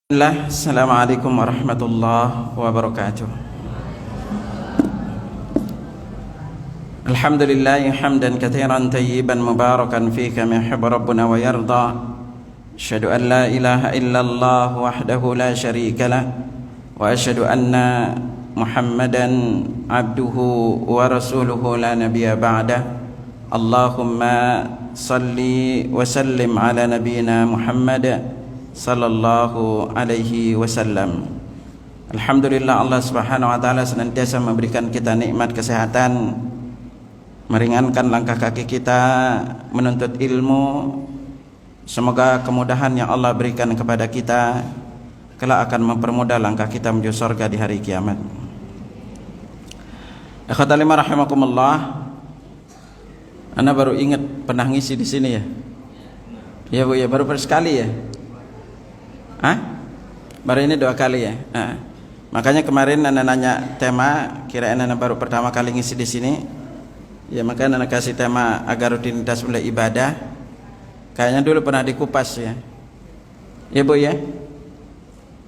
Assalamualaikum warahmatullahi wabarakatuh. Alhamdulillah hamdan katsiran tayyiban mubarakan fihi kama yuhibbu rabbuna wa yarda. Asyhadu an la ilaha illallah wahdahu la syarika lah wa asyhadu anna Muhammadan abduhu wa rasuluhu la nabiyya ba'dah. Allahumma salli wa sallim ala nabiyyina Muhammad sallallahu alaihi wasallam. Alhamdulillah, Allah Subhanahu wa taala senantiasa memberikan kita nikmat kesehatan, meringankan langkah kaki kita menuntut ilmu. Semoga kemudahan yang Allah berikan kepada kita kelak akan mempermudah langkah kita menuju surga di hari kiamat. Ikhwatal iman rahimakumullah. Ana baru ingat pernah ngisi di sini ya. Ya Bu ya, baru sekali ya. Baru ini 2 kali ya. Makanya kemarin Anda nanya tema, kirain Anda baru pertama kali ngisi di sini. Ya makanya Anda kasih tema agar rutinitas mulai ibadah. Kayaknya dulu pernah dikupas ya. Ya Bu ya.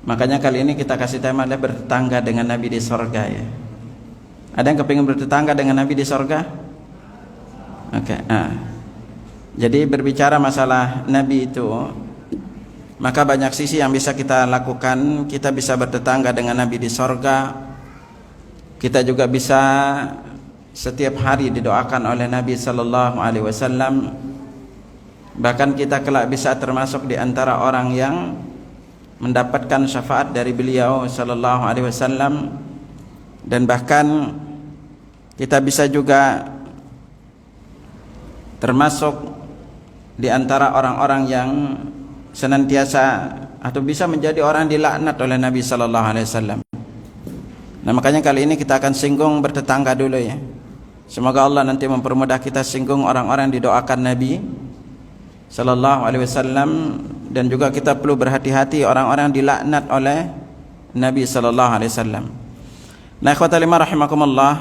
Makanya kali ini kita kasih tema adalah bertetangga dengan Nabi di sorga ya. Ada yang kepingin bertetangga dengan Nabi di sorga? Oke. Jadi berbicara masalah Nabi itu, maka banyak sisi yang bisa kita lakukan. Kita bisa bertetangga dengan Nabi di sorga. Kita juga bisa setiap hari didoakan oleh Nabi Sallallahu Alaihi Wasallam. Bahkan kita kelak bisa termasuk di antara orang yang mendapatkan syafaat dari beliau Sallallahu Alaihi Wasallam. Dan bahkan kita bisa juga termasuk di antara orang-orang yang senantiasa atau bisa menjadi orang dilaknat oleh Nabi Sallallahu Alaihi Wasallam. Nah makanya kali ini kita akan singgung bertetangga dulu ya. Semoga Allah nanti mempermudah kita singgung orang-orang yang didoakan Nabi Sallallahu Alaihi Wasallam, dan juga kita perlu berhati-hati orang-orang yang dilaknat oleh Nabi Sallallahu Alaihi Wasallam. Nah ikhwatal iman rahimakumullah,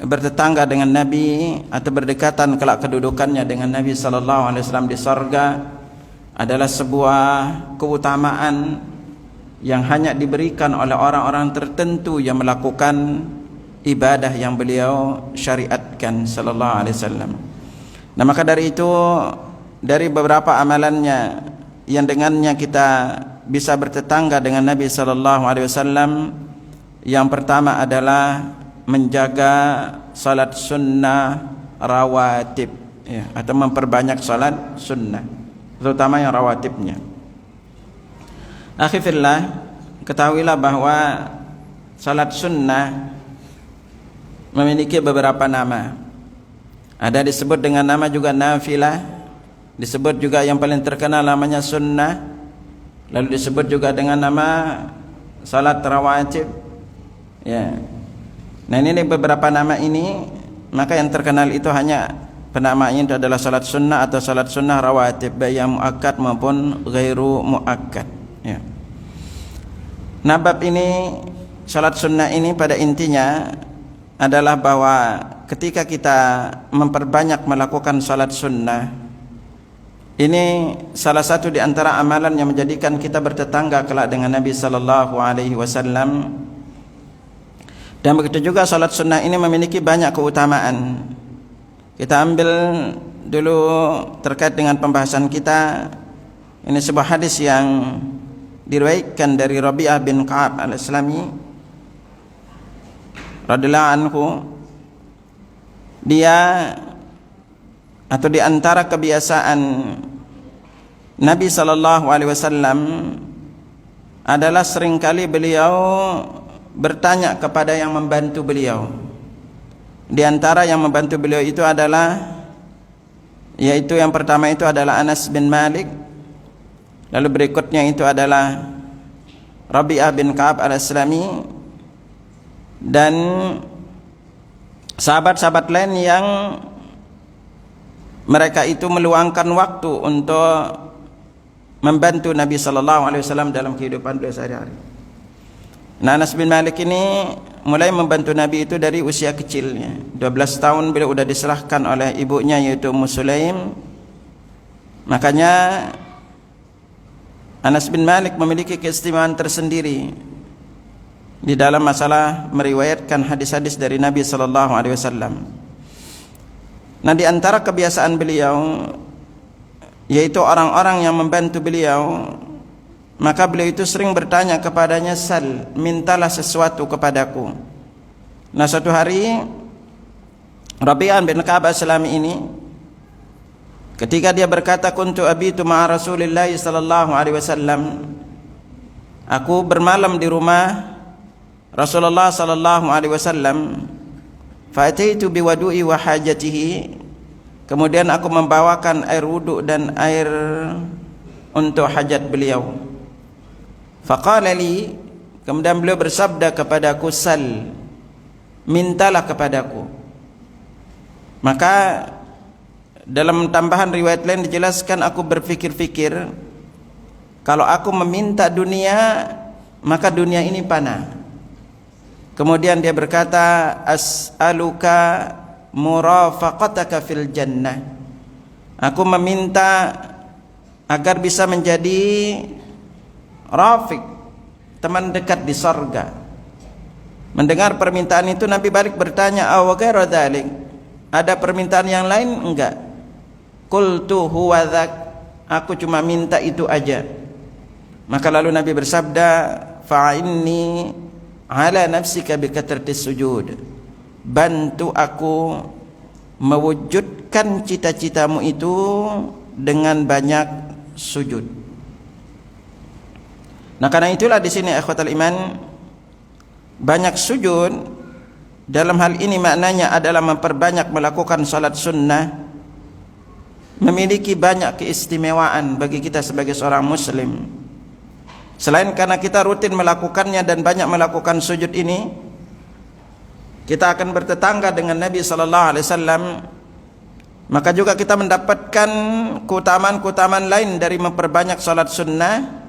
bertetangga dengan Nabi atau berdekatan kelak kedudukannya dengan Nabi Sallallahu Alaihi Wasallam di sorga adalah sebuah keutamaan yang hanya diberikan oleh orang-orang tertentu yang melakukan ibadah yang beliau syariatkan Sallallahu Alaihi Wasallam. Nah maka dari itu, dari beberapa amalannya yang dengannya kita bisa bertetangga dengan Nabi Sallallahu Alaihi Wasallam, yang pertama adalah menjaga salat sunnah rawatib ya, atau memperbanyak salat sunnah, terutama yang rawatibnya. Akhi fillah, ketahuilah bahwa salat sunnah memiliki beberapa nama. Ada disebut dengan nama juga nafilah, disebut juga yang paling terkenal namanya sunnah, lalu disebut juga dengan nama salat rawatib ya. Nah ini beberapa nama ini, maka yang terkenal itu hanya penamaannya itu adalah salat sunnah atau salat sunnah rawatib, baik yang muakkad maupun ghairu muakkad ya. Nah bab ini, salat sunnah ini pada intinya adalah bahwa ketika kita memperbanyak melakukan salat sunnah, ini salah satu di antara amalan yang menjadikan kita bertetangga kelak dengan Nabi Sallallahu Alaihi Wasallam. Dan begitu juga salat sunnah ini memiliki banyak keutamaan. Kita ambil dulu terkait dengan pembahasan kita. Ini sebuah hadis yang diriwayatkan dari Rabi'ah bin Ka'ab al-Islami radhiyallahu anhu. Dia atau di antara kebiasaan Nabi Sallallahu Alaihi Wasallam adalah seringkali beliau bertanya kepada yang membantu beliau. Di antara yang membantu beliau itu adalah, yaitu yang pertama itu adalah Anas bin Malik, lalu berikutnya itu adalah Rabi'ah bin Ka'ab al-Islami, dan sahabat-sahabat lain yang mereka itu meluangkan waktu untuk membantu Nabi Sallallahu Alaihi Wasallam dalam kehidupan beliau sehari-hari. Nah Anas bin Malik ini mulai membantu Nabi itu dari usia kecilnya. 12 tahun beliau sudah diserahkan oleh ibunya yaitu Ummu Sulaim. Makanya Anas bin Malik memiliki keistimewaan tersendiri di dalam masalah meriwayatkan hadis-hadis dari Nabi sallallahu alaihi wasallam. Nah, di antara kebiasaan beliau yaitu orang-orang yang membantu beliau, maka beliau itu sering bertanya kepadanya, "Sal, mintalah sesuatu kepadaku." Nah, suatu hari Rabi'ah bin Ka'ab As-Sulami ini ketika dia berkata, "Kuntu abitu ma'a Rasulillah sallallahu alaihi wasallam." Aku bermalam di rumah Rasulullah sallallahu alaihi wasallam. Fa'ataitu biwadu'i wa hajatihi. Kemudian aku membawakan air wudu dan air untuk hajat beliau. Faqala li, kemudian beliau bersabda kepadaku, "Sal, mintalah kepadaku." Maka dalam tambahan riwayat lain dijelaskan, aku berfikir-fikir, kalau aku meminta dunia, maka dunia ini panah. Kemudian dia berkata, "As'aluka murafaqataka fil jannah." Aku meminta agar bisa menjadi rafiq, teman dekat di sorga. Mendengar permintaan itu, Nabi balik bertanya, "Aw ghairu dzalik?" Ada permintaan yang lain? Enggak. Qultu huwa dzak, aku cuma minta itu aja. Maka lalu Nabi bersabda, "Fa'inni ala nafsika bikatratis sujud." Bantu aku mewujudkan cita-citamu itu dengan banyak sujud. Nah, karena itulah di sini ikhwatal iman, banyak sujud dalam hal ini maknanya adalah memperbanyak melakukan salat sunnah, memiliki banyak keistimewaan bagi kita sebagai seorang muslim. Selain karena kita rutin melakukannya dan banyak melakukan sujud ini, kita akan bertetangga dengan Nabi sallallahu alaihi wasallam, maka juga kita mendapatkan keutamaan-keutamaan lain dari memperbanyak salat sunnah,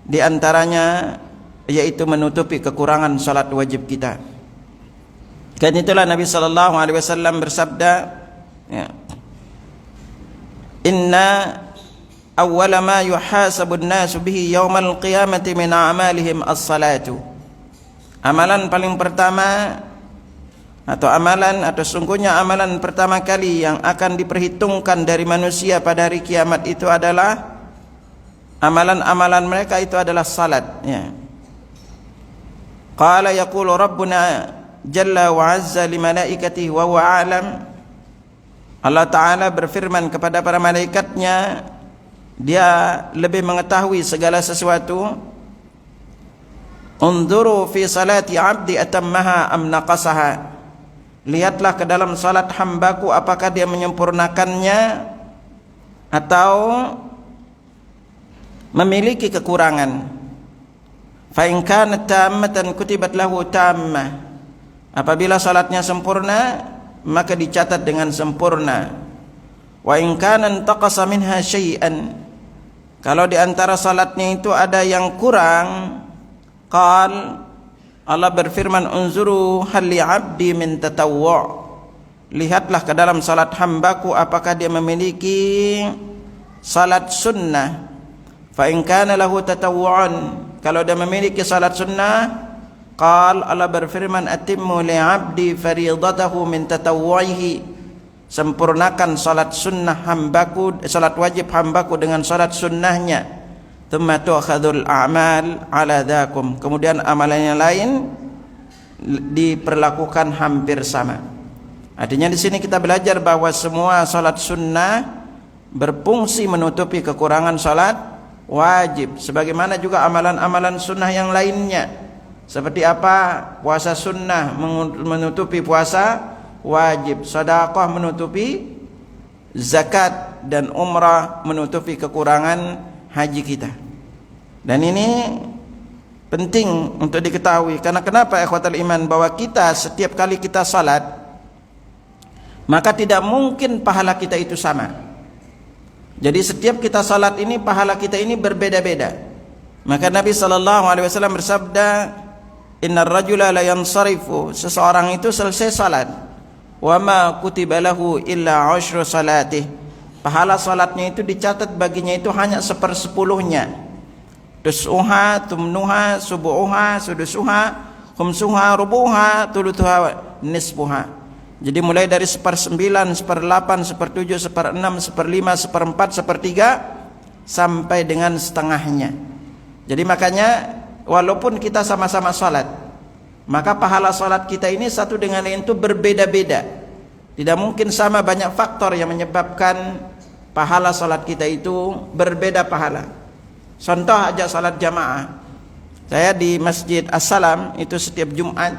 di antaranya yaitu menutupi kekurangan salat wajib kita. Dan itulah Nabi sallallahu alaihi wasallam bersabda, ya, "Inna awwala ma yuhasabun nasu bihi yaumal qiyamati min a'malihim as-salatu." Amalan paling pertama atau sungguhnya amalan pertama kali yang akan diperhitungkan dari manusia pada hari kiamat itu adalah amalan-amalan mereka itu adalah salat, ya. Qala yaqulu rabbuna jalla wa azza li malaikatihi wa huwa a'lam. Allah Ta'ala berfirman kepada para malaikatnya, dia lebih mengetahui segala sesuatu. Unzuru fi salati 'abdi atammaha am naqasaha. Lihatlah ke dalam salat hambaku, apakah dia menyempurnakannya atau memiliki kekurangan. Fa in kanat tammatan kutibat lahu tammah. Apabila salatnya sempurna, maka dicatat dengan sempurna. Wa in kana intaqasa minha syai'an. Kalau di antara salatnya itu ada yang kurang, qal, Allah berfirman, "Unzuru hal li 'abdi min tatawwu'." Lihatlah ke dalam salat hambaku apakah dia memiliki salat sunnah. Fa in kana lahu tatawwu'un. Kalau dia memiliki salat sunnah, qal, Allah berfirman, "Atimmu li 'abdi fariidatahu min tatawwu'ihi." Sempurnakan salat sunnah hambaku, salat wajib hambaku dengan salat sunnahnya. Tsumma tu'khadzul a'mal 'ala dzakum. Kemudian amalan yang lain diperlakukan hampir sama. Artinya di sini kita belajar bahwa semua salat sunnah berfungsi menutupi kekurangan salat wajib, sebagaimana juga amalan-amalan sunnah yang lainnya. Seperti apa? Puasa sunnah menutupi puasa wajib, sedekah menutupi zakat, dan umrah menutupi kekurangan haji kita. Dan ini penting untuk diketahui. Karena kenapa ikhwatal iman? Bahwa kita setiap kali kita salat, maka tidak mungkin pahala kita itu sama. Jadi setiap kita salat ini, pahala kita ini berbeda-beda. Maka Nabi SAW bersabda, "Innar rajula la yansarifu." Seseorang itu selesai salat, "Wa ma kutiba lahu illa 'ashru salatih." Pahala salatnya itu dicatat baginya itu hanya 1/10-nya. tusuha, tumnuha, subuha, sudusuha, khumsuha, rubuha, tulutuha, nisfuha. Jadi mulai dari 1/9, 1/8, 1/7, 1/6, 1/5, 1/4, 1/3 sampai dengan setengahnya. Jadi makanya walaupun kita sama-sama salat, maka pahala salat kita ini satu dengan lain itu berbeda-beda. Tidak mungkin sama, banyak faktor yang menyebabkan pahala salat kita itu berbeda pahala. Contoh aja salat jamaah. Saya di Masjid As-Salam itu setiap Jumat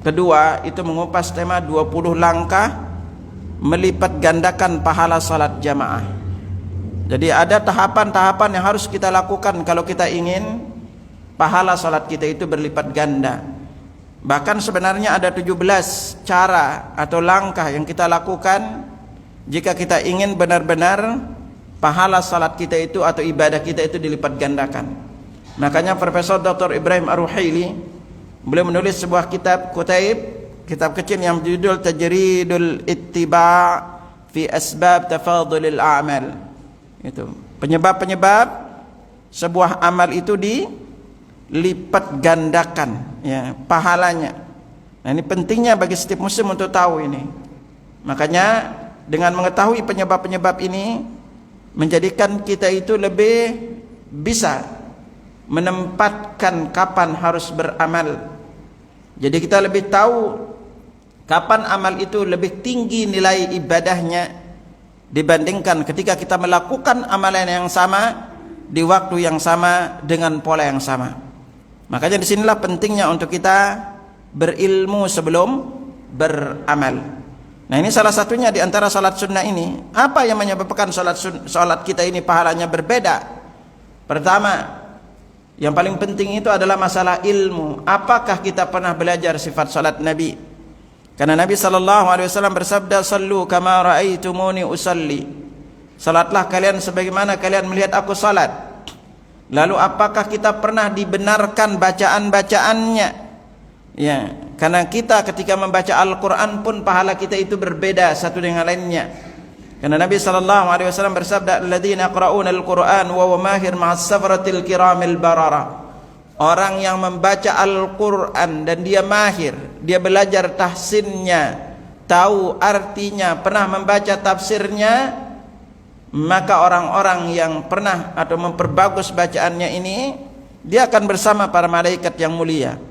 kedua itu mengupas tema 20 langkah melipat gandakan pahala salat jamaah. Jadi ada tahapan-tahapan yang harus kita lakukan kalau kita ingin pahala salat kita itu berlipat ganda. Bahkan sebenarnya ada 17 cara atau langkah yang kita lakukan jika kita ingin benar-benar pahala salat kita itu atau ibadah kita itu dilipat gandakan. Makanya Profesor Dr. Ibrahim Ar-Ruhaili beliau menulis sebuah kitab kecil yang berjudul Tajridul Ittiba' fi Asbab Tafadhulil A'mal. Itu penyebab-penyebab sebuah amal itu dilipat gandakan ya pahalanya. Nah, ini pentingnya bagi setiap muslim untuk tahu ini. Makanya dengan mengetahui penyebab-penyebab ini menjadikan kita itu lebih bisa menempatkan kapan harus beramal. Jadi kita lebih tahu kapan amal itu lebih tinggi nilai ibadahnya dibandingkan ketika kita melakukan amalan yang sama di waktu yang sama dengan pola yang sama. Makanya disinilah pentingnya untuk kita berilmu sebelum beramal. Nah, ini salah satunya di antara salat sunnah ini. Apa yang menyebabkan salat kita ini pahalanya berbeda? Pertama, yang paling penting itu adalah masalah ilmu. Apakah kita pernah belajar sifat salat Nabi? Karena Nabi SAW bersabda, "Sallu kama ra'aitumuni usalli." Salatlah kalian sebagaimana kalian melihat aku salat. Lalu apakah kita pernah dibenarkan bacaan-bacaannya? Ya, karena kita ketika membaca Al-Quran pun pahala kita itu berbeda satu dengan lainnya. Karena Nabi SAW bersabda, "Alladzina yaqra'una al-Qur'an wa huwa mahir ma'as safaratil kiramil barara." Orang yang membaca Al-Quran dan dia mahir, dia belajar tahsinnya, tahu artinya, pernah membaca tafsirnya, maka orang-orang yang pernah atau memperbagus bacaannya ini, dia akan bersama para malaikat yang mulia.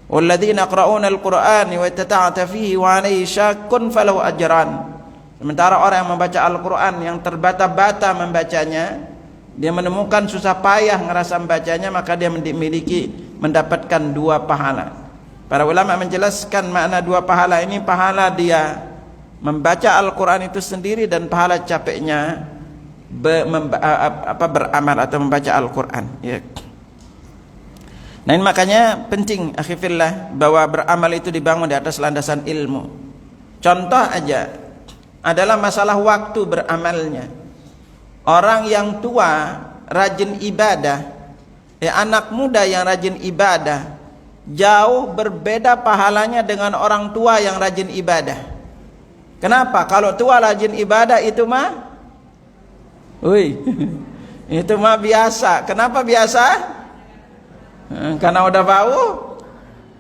Walladzina yaqra'una al-Qur'an wa yatata'ata fihi wa 'alaihi syakkun falahu ajran. Sementara orang yang membaca Al-Quran yang terbata-bata membacanya, dia menemukan susah payah ngerasa membacanya, maka dia mendapatkan 2 pahala. Para ulama menjelaskan makna 2 pahala ini, pahala dia membaca Al-Quran itu sendiri dan pahala capeknya beramal atau membaca Al-Quran ya. Nah, ini makanya penting akhifillah bahwa beramal itu dibangun di atas landasan ilmu. Contoh aja adalah masalah waktu beramalnya. Orang yang tua rajin ibadah, anak muda yang rajin ibadah, jauh berbeda pahalanya dengan orang tua yang rajin ibadah. Kenapa? Kalau tua rajin ibadah itu mah itu mah biasa. Kenapa biasa? Karena udah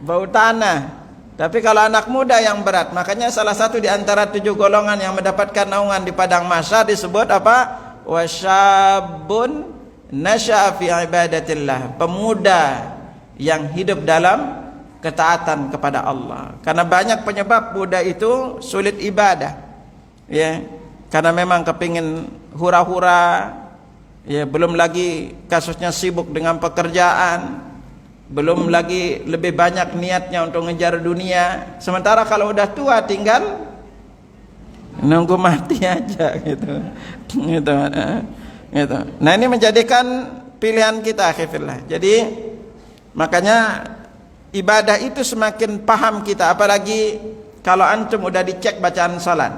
bau tanah. Tapi kalau anak muda yang berat, makanya salah satu di antara 7 golongan yang mendapatkan naungan di padang mahsyar disebut apa? Wasyabun nasya'a fi ibadatillah. Pemuda yang hidup dalam ketaatan kepada Allah. Karena banyak penyebab muda itu sulit ibadah. Ya, karena memang kepingin hura-hura, ya, belum lagi kasusnya sibuk dengan pekerjaan, belum lagi lebih banyak niatnya untuk ngejar dunia. Sementara kalau udah tua tinggal nunggu mati aja gitu. Nah, ini menjadikan pilihan kita akhirnya. Jadi makanya ibadah itu semakin paham kita, apalagi kalau antum udah dicek bacaan salat.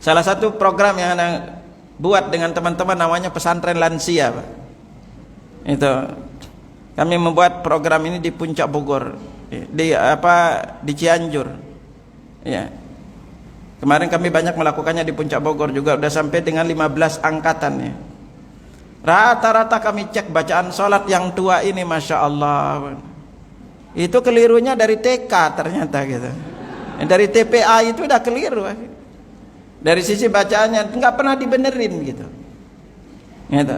Salah satu program yang Anda buat dengan teman-teman namanya pesantren lansia, Pak. Itu kami membuat program ini di Puncak Bogor, di Cianjur. Ya. Kemarin kami banyak melakukannya di Puncak Bogor juga, sudah sampai dengan 15 angkatan ya. Rata-rata kami cek bacaan salat yang tua ini, Masya Allah, itu kelirunya dari TK ternyata gitu. Dari TPA itu udah keliru. Dari sisi bacaannya nggak pernah dibenerin gitu. Gitu.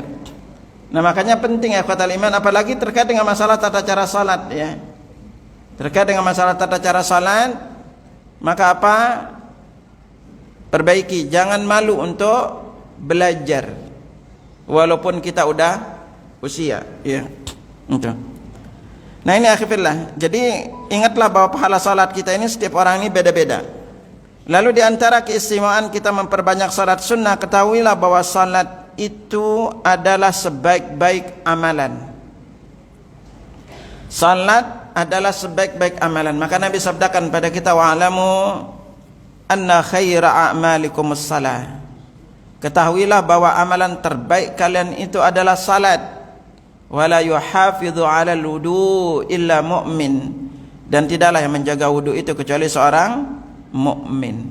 Nah makanya penting ya ikhwatal iman, apalagi terkait dengan masalah tata cara salat ya. Terkait dengan masalah tata cara salat, maka apa? Perbaiki, jangan malu untuk belajar walaupun kita udah usia ya. Itu. Nah ini akhirnya, jadi ingatlah bahwa pahala salat kita ini setiap orang ini beda-beda. Lalu di antara keistimewaan kita memperbanyak salat sunnah, ketahuilah bahwa salat itu adalah sebaik-baik amalan. Salat adalah sebaik-baik amalan. Maka Nabi sabdakan pada kita, wa'alamu anna khaira a'malikumus salah. Ketahuilah bahwa amalan terbaik kalian itu adalah salat. Wala yuhafidhu 'alal wudu illa mu'min. Dan tidaklah yang menjaga wudu itu kecuali seorang mukmin.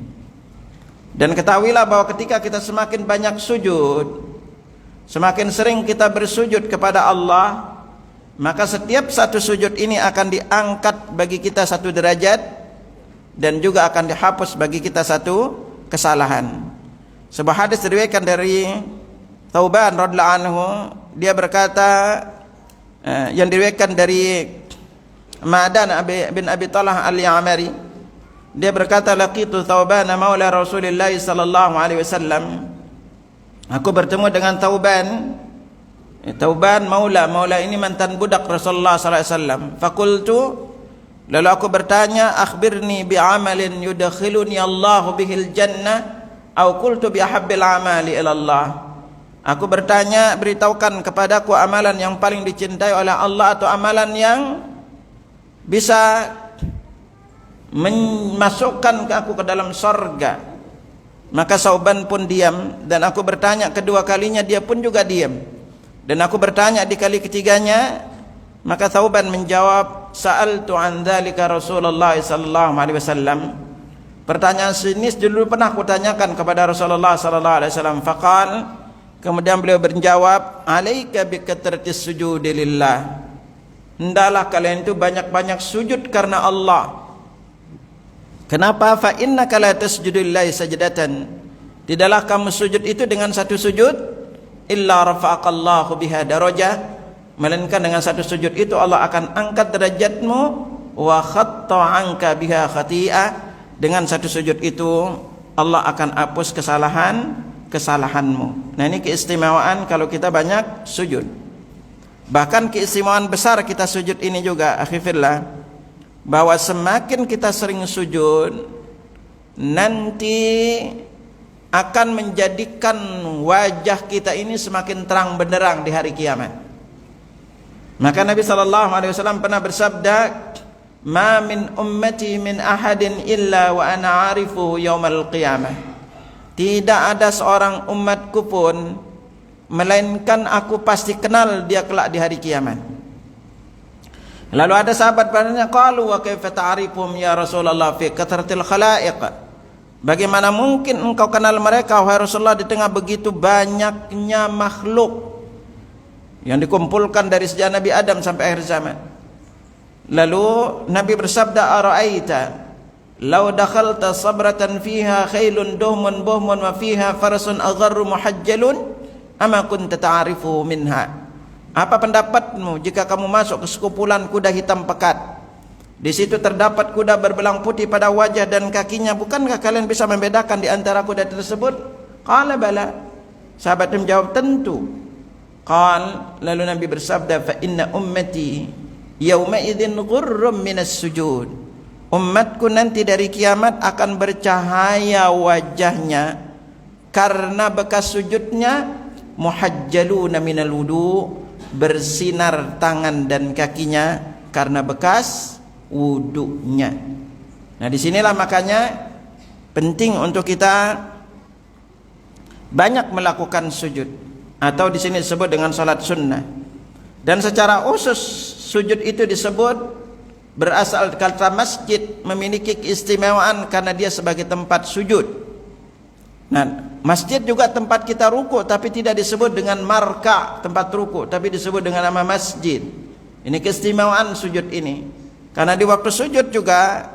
Dan ketahuilah bahwa ketika kita semakin banyak sujud, semakin sering kita bersujud kepada Allah, maka setiap satu sujud ini akan diangkat bagi kita satu derajat, dan juga akan dihapus bagi kita satu kesalahan. Sebuah hadis diriwayatkan dari Thauban radhiyallahu anhu, dia berkata, yang diriwayatkan dari Ma'dan bin Abi Talha al-Ya'mari, dia berkata, laqitu Thauban maula Rasulullah sallallahu alaihi wasallam. Aku bertemu dengan Thauban. Thauban maula ini mantan budak Rasulullah sallallahu alaihi wasallam. Fakultu, lalu aku bertanya, akhbirni bi amalin yudkhiluni Allahu bihil jannah, au qultu bi ahabbil amali ila Allah. Aku bertanya, beritahukan kepadaku amalan yang paling dicintai oleh Allah, atau amalan yang bisa memasukkan aku ke dalam sorga. Maka Thauban pun diam, dan aku bertanya kedua kalinya, dia pun juga diam. Dan aku bertanya di kali ketiganya, maka Thauban menjawab, sa'altu an dzalika Rasulullah sallallahu alaihi wasallam. Pertanyaan ini dulu pernah aku tanyakan kepada Rasulullah sallallahu alaihi wasallam. Faqal, kemudian beliau menjawab, alaika bi katratis sujudi lillah. Hendaklah kalian itu banyak-banyak sujud karena Allah. Kenapa? Fa innaka la tasjudu lillahi sajdatan. Tidaklah kamu sujud itu dengan satu sujud, illa rafa'akallahu biha darajah, melainkan dengan satu sujud itu Allah akan angkat derajatmu, wa khatta 'anka biha khati'ah, dengan satu sujud itu Allah akan hapus kesalahanmu. Nah ini keistimewaan kalau kita banyak sujud. Bahkan keistimewaan besar kita sujud ini juga akhirnya, bahwa semakin kita sering sujud, nanti akan menjadikan wajah kita ini semakin terang benderang di hari kiamat. Maka Nabi SAW pernah bersabda, ma min ummati min ahadin illa wa ana arifu yaumal qiyamah. Tidak ada seorang umatku pun melainkan aku pasti kenal dia kelak di hari kiamat. Lalu ada sahabat bertanya, qalu wa kaifa ta'rifum ya Rasulullah fi kathratil khalaiq? Bagaimana mungkin engkau kenal mereka wahai Rasulullah di tengah begitu banyaknya makhluk yang dikumpulkan dari sejak Nabi Adam sampai akhir zaman? Lalu Nabi bersabda, ara'aita law dakhalta sabratan fiha khailun duhmun buhmun wa fiha farasun agharru muhajjalun ama kunta ta'rifu minha? Apa pendapatmu jika kamu masuk ke sekumpulan kuda hitam pekat? Di situ terdapat kuda berbelang putih pada wajah dan kakinya. Bukankah kalian bisa membedakan di antara kuda tersebut? Qala bala. Sahabat menjawab, tentu. Qal, lalu Nabi bersabda, fa inna ummati yauma idzin ghurrum minas sujud. Umatku nanti dari kiamat akan bercahaya wajahnya karena bekas sujudnya, muhajjaluna minal wudu, bersinar tangan dan kakinya karena bekas wudunya. Nah disinilah makanya penting untuk kita banyak melakukan sujud, atau di sini disebut dengan salat sunnah. Dan secara khusus sujud itu disebut berasal kata masjid, memiliki keistimewaan karena dia sebagai tempat sujud. Nah Masjid juga tempat kita rukuk, tapi tidak disebut dengan marka, tempat rukuk, tapi disebut dengan nama masjid. Ini keistimewaan sujud ini. Karena di waktu sujud juga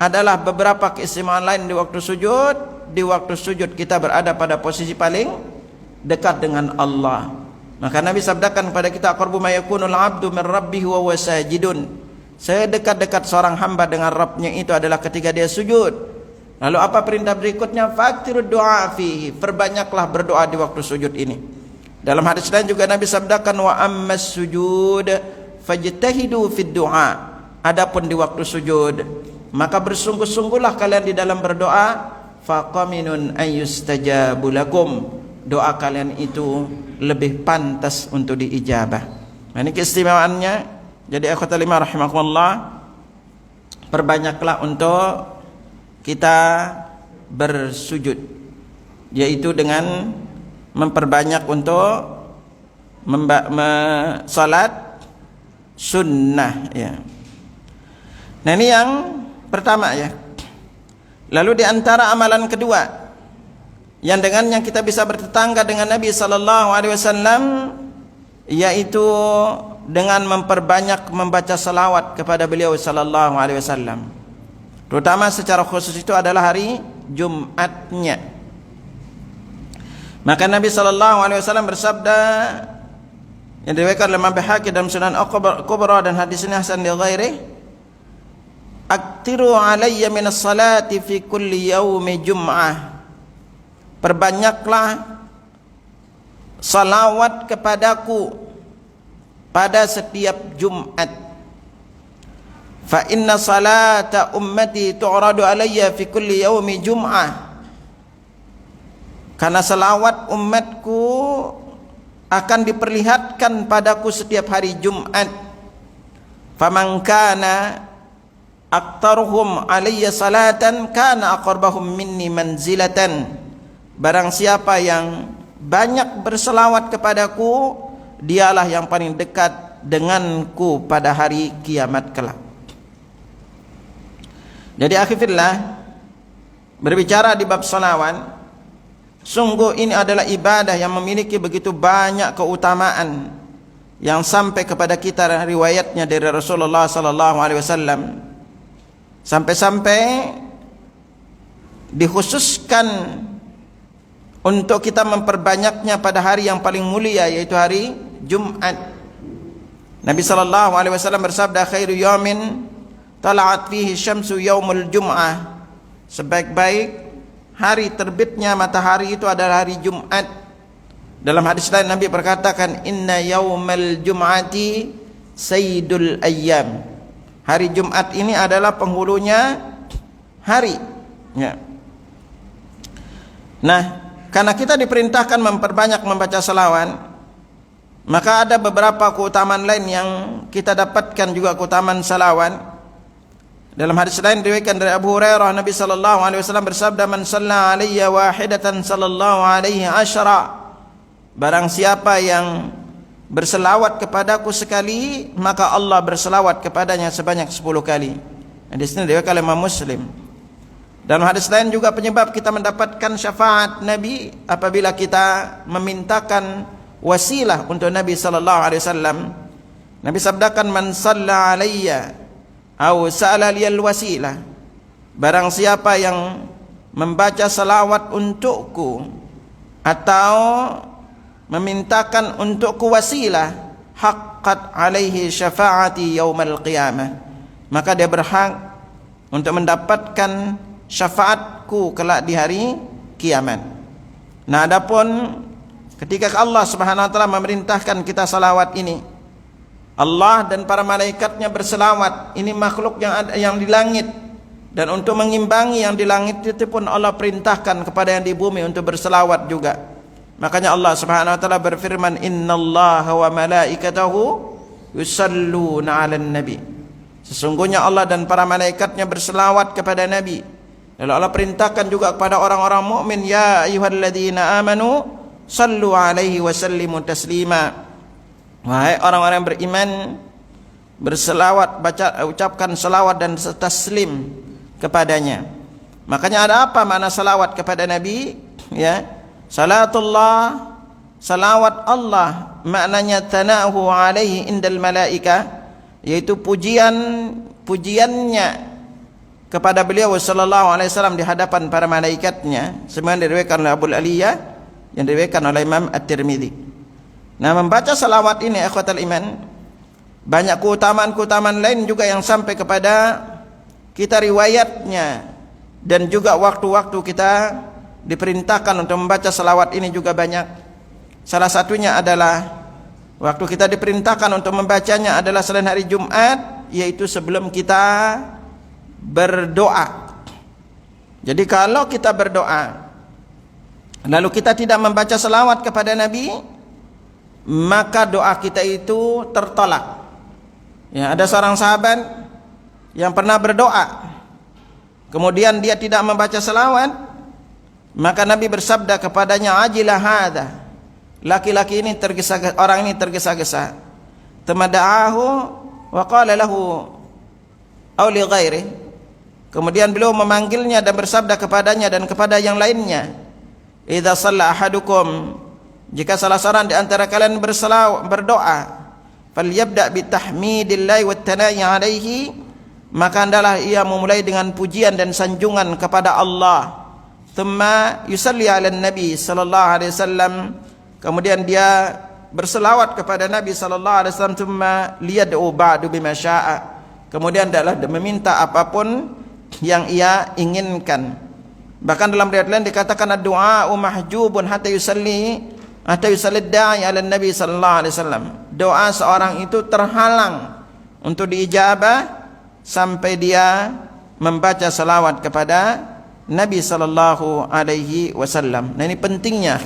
adalah beberapa keistimewaan lain di waktu sujud. Di waktu sujud kita berada pada posisi paling dekat dengan Allah. Maka Nabi sabdakan kepada kita, aqrabu ma yakunul 'abdu min rabbih wa huwa sajidun. Sedekat-dekat seorang hamba dengan Rabbnya itu adalah ketika dia sujud. Lalu apa perintah berikutnya? Faktirud du'a fihi, perbanyaklah berdoa di waktu sujud ini. Dalam hadis lain juga Nabi sabdakan, wa ammas sujud fajtahidu fid du'a. Adapun di waktu sujud, maka bersungguh-sungguhlah kalian di dalam berdoa. Faqaminun ayyustajabu lakum, doa kalian itu lebih pantas untuk diijabah. Nah, ini keistimewaannya. Jadi akhwatul iman rahimakumullah, perbanyaklah untuk kita bersujud, yaitu dengan memperbanyak untuk salat sunnah ya. Nah, ini yang pertama ya. Lalu di antara amalan kedua yang dengannya kita bisa bertetangga dengan Nabi sallallahu alaihi wasallam, yaitu dengan memperbanyak membaca salawat kepada beliau sallallahu alaihi wasallam. Terutama secara khusus itu adalah hari Jumatnya. Maka Nabi sallallahu alaihi wasallam bersabda, yang diriwayatkan oleh Imam Baihaqi dalam Sunan Kubra dan hadis ini hasan li ghairi, aktiru alayya minas salati fi kulli yaumi jum'ah, perbanyaklah salawat kepadaku pada setiap Jumat. Fa inna salata ummati tu'radu alayya fi kulli yaumi jum'ah, karena salawat umatku akan diperlihatkan padaku setiap hari Jumat. Faman kana aktaruhum alayya salatan kana aqrabahum minni manzilatan, barang siapa yang banyak berselawat kepadaku, dialah yang paling dekat denganku pada hari kiamat kelak. Jadi akhirnya berbicara di bab salawat, sungguh ini adalah ibadah yang memiliki begitu banyak keutamaan yang sampai kepada kita riwayatnya dari Rasulullah sallallahu alaihi wasallam, sampai-sampai dikhususkan untuk kita memperbanyaknya pada hari yang paling mulia, yaitu hari Jumat. Nabi sallallahu alaihi wasallam bersabda, khairu yaumin tala'at fihi syamsu yaumul jum'ah, sebaik-baik hari terbitnya matahari itu adalah hari Jumat. Dalam hadis lain Nabi berkatakan, inna yaumal jum'ati sayyidul ayyam, hari Jumat ini adalah penghulunya hari ya. Nah, karena kita diperintahkan memperbanyak membaca salawat, maka ada beberapa keutamaan lain yang kita dapatkan juga keutamaan salawat. Dalam hadis lain diriwayatkan dari Abu Hurairah, Nabi sallallahu alaihi wasallam bersabda, man shalla alayya wahidatan sallallahu alaihi asyara, barang siapa yang berselawat kepadaku sekali, maka Allah berselawat kepadanya sebanyak 10 kali. Hadis ini diriwayatkan oleh Imam Muslim. Dalam hadis lain juga penyebab kita mendapatkan syafaat Nabi apabila kita memintakan wasilah untuk Nabi sallallahu alaihi wasallam. Nabi sabdakan, man shalla alayya aw sa'ala liyal wasilah, barang siapa yang membaca salawat untukku atau memintakan untukku wasilah, haqqat alaihi syafaati yaumal qiyamah, maka dia berhak untuk mendapatkan syafaatku kelak di hari kiamat. Nah, adapun ketika Allah Subhanahu wa taala memerintahkan kita salawat ini, Allah dan para malaikatnya berselawat, ini makhluk yang di langit, dan untuk mengimbangi yang di langit itu pun Allah perintahkan kepada yang di bumi untuk berselawat juga. Makanya Allah Subhanahu wa taala berfirman, innallaha wa malaikatahu yusalluna 'alan nabi, sesungguhnya Allah dan para malaikatnya berselawat kepada Nabi. Lalu Allah perintahkan juga kepada orang-orang mukmin, ya ayyuhalladzina amanu sallu 'alaihi wa sallimu taslima, wahai orang-orang yang beriman, berselawat, ucapkan selawat dan taslim kepadanya. Makanya ada apa makna selawat kepada Nabi? Ya, Salatullah, salawat Allah, maknanya tanahu alaihi indal malaika, yaitu pujiannya kepada beliau sallallahu alaihi wasallam di hadapan para malaikatnya, semua diriwayatkan oleh Abu Aliyah, yang diriwayatkan oleh Imam At-Tirmidzi. Nah, membaca salawat ini ikhwatal iman, banyak keutamaan-keutamaan lain juga yang sampai kepada kita riwayatnya, dan juga waktu-waktu kita diperintahkan untuk membaca salawat ini juga banyak. Salah satunya adalah waktu kita diperintahkan untuk membacanya adalah selain hari Jumat, yaitu sebelum kita berdoa. Jadi kalau kita berdoa lalu kita tidak membaca salawat kepada Nabi, maka doa kita itu tertolak. Ya, ada seorang sahabat yang pernah berdoa, kemudian dia tidak membaca salawat, maka Nabi bersabda kepadanya, ajilah hadza, laki-laki ini tergesa-gesa, orang ini tergesa-gesa. Tamada'ahu wa qala lahu aw li ghairi. Kemudian beliau memanggilnya dan bersabda kepadanya dan kepada yang lainnya, idza shalla ahadukum, jika salah seorang di antara kalian berdoa, falyabda bi tahmidillahi wat tana'i alaihi, maka hendaklah ia memulai dengan pujian dan sanjungan kepada Allah. Thumma yusalli 'alan nabi sallallahu alaihi wasallam, kemudian dia berselawat kepada Nabi sallallahu alaihi wasallam. Thumma liyad'u ba'du bima syaa, kemudian adalah meminta apapun yang ia inginkan. Bahkan dalam riwayat lain dikatakan ad-du'a mahjubun hatta yusalli da'i 'alan nabi sallallahu alaihi wasallam. Doa seorang itu terhalang untuk diijabah sampai dia membaca salawat kepada Nabi sallallahu alaihi wasallam. Nah, ini pentingnya.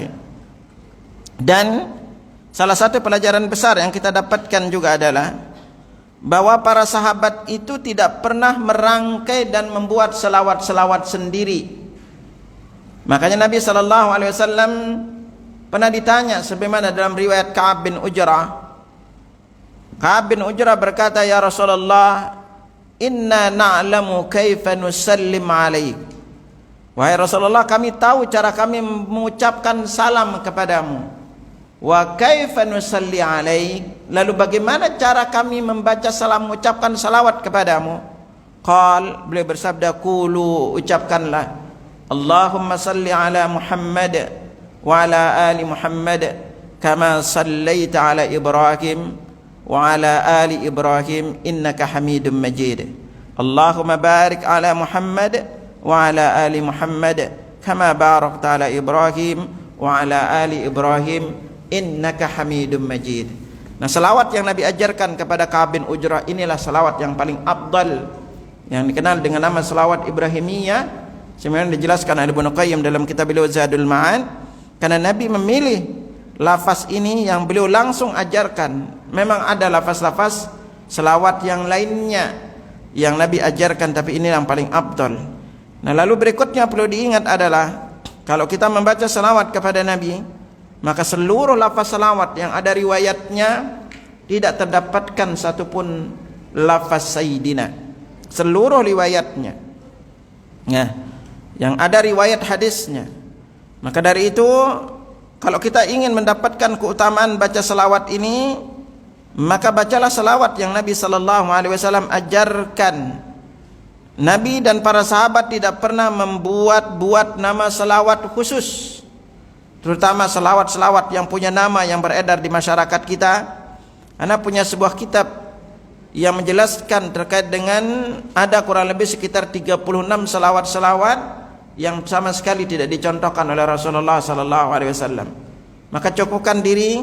Dan salah satu pelajaran besar yang kita dapatkan juga adalah bahwa para sahabat itu tidak pernah merangkai dan membuat selawat-selawat sendiri. Makanya Nabi sallallahu alaihi wasallam pernah ditanya, sebagaimana dalam riwayat Ka'ab bin Ujrah. Ka'ab bin Ujrah berkata, ya Rasulullah, inna na'lamu kaifa nusallim alaik. Wahai Rasulullah, kami tahu cara kami mengucapkan salam kepadamu. Wa kaifa nusalli alaik, lalu bagaimana cara kami membaca salam, mengucapkan salawat kepadamu? Qal, beliau bersabda, qulu, ucapkanlah, Allahumma salli ala Muhammad wa ala ali Muhammad kama sallaita ala Ibrahim wa ala ali Ibrahim innaka Hamidum Majid. Allahumma barik ala Muhammad wa ala ali Muhammad kama barakta ala Ibrahim wa ala ali Ibrahim innaka Hamidum Majid. Nah, selawat yang Nabi ajarkan kepada Ka'ab bin Ujrah inilah selawat yang paling afdal, yang dikenal dengan nama selawat Ibrahimiyah, sebenarnya dijelaskan oleh Ibnu Qayyim dalam kitab beliau Zadul Ma'ad, karena Nabi memilih lafaz ini yang beliau langsung ajarkan. Memang ada lafaz-lafaz selawat yang lainnya yang Nabi ajarkan, tapi ini yang paling afdal. Nah, lalu berikutnya perlu diingat adalah kalau kita membaca selawat kepada Nabi, maka seluruh lafaz salawat yang ada riwayatnya tidak terdapatkan satupun lafaz Sayyidina, seluruh riwayatnya. Nah, yang ada riwayat hadisnya. Maka dari itu, kalau kita ingin mendapatkan keutamaan baca salawat ini, maka bacalah salawat yang Nabi sallallahu alaihi wasallam ajarkan. Nabi dan para sahabat tidak pernah membuat nama salawat khusus, terutama selawat-selawat yang punya nama yang beredar di masyarakat kita. Ana punya sebuah kitab yang menjelaskan terkait dengan ada kurang lebih sekitar 36 selawat-selawat yang sama sekali tidak dicontohkan oleh Rasulullah sallallahu alaihi wasallam. Maka cukupkan diri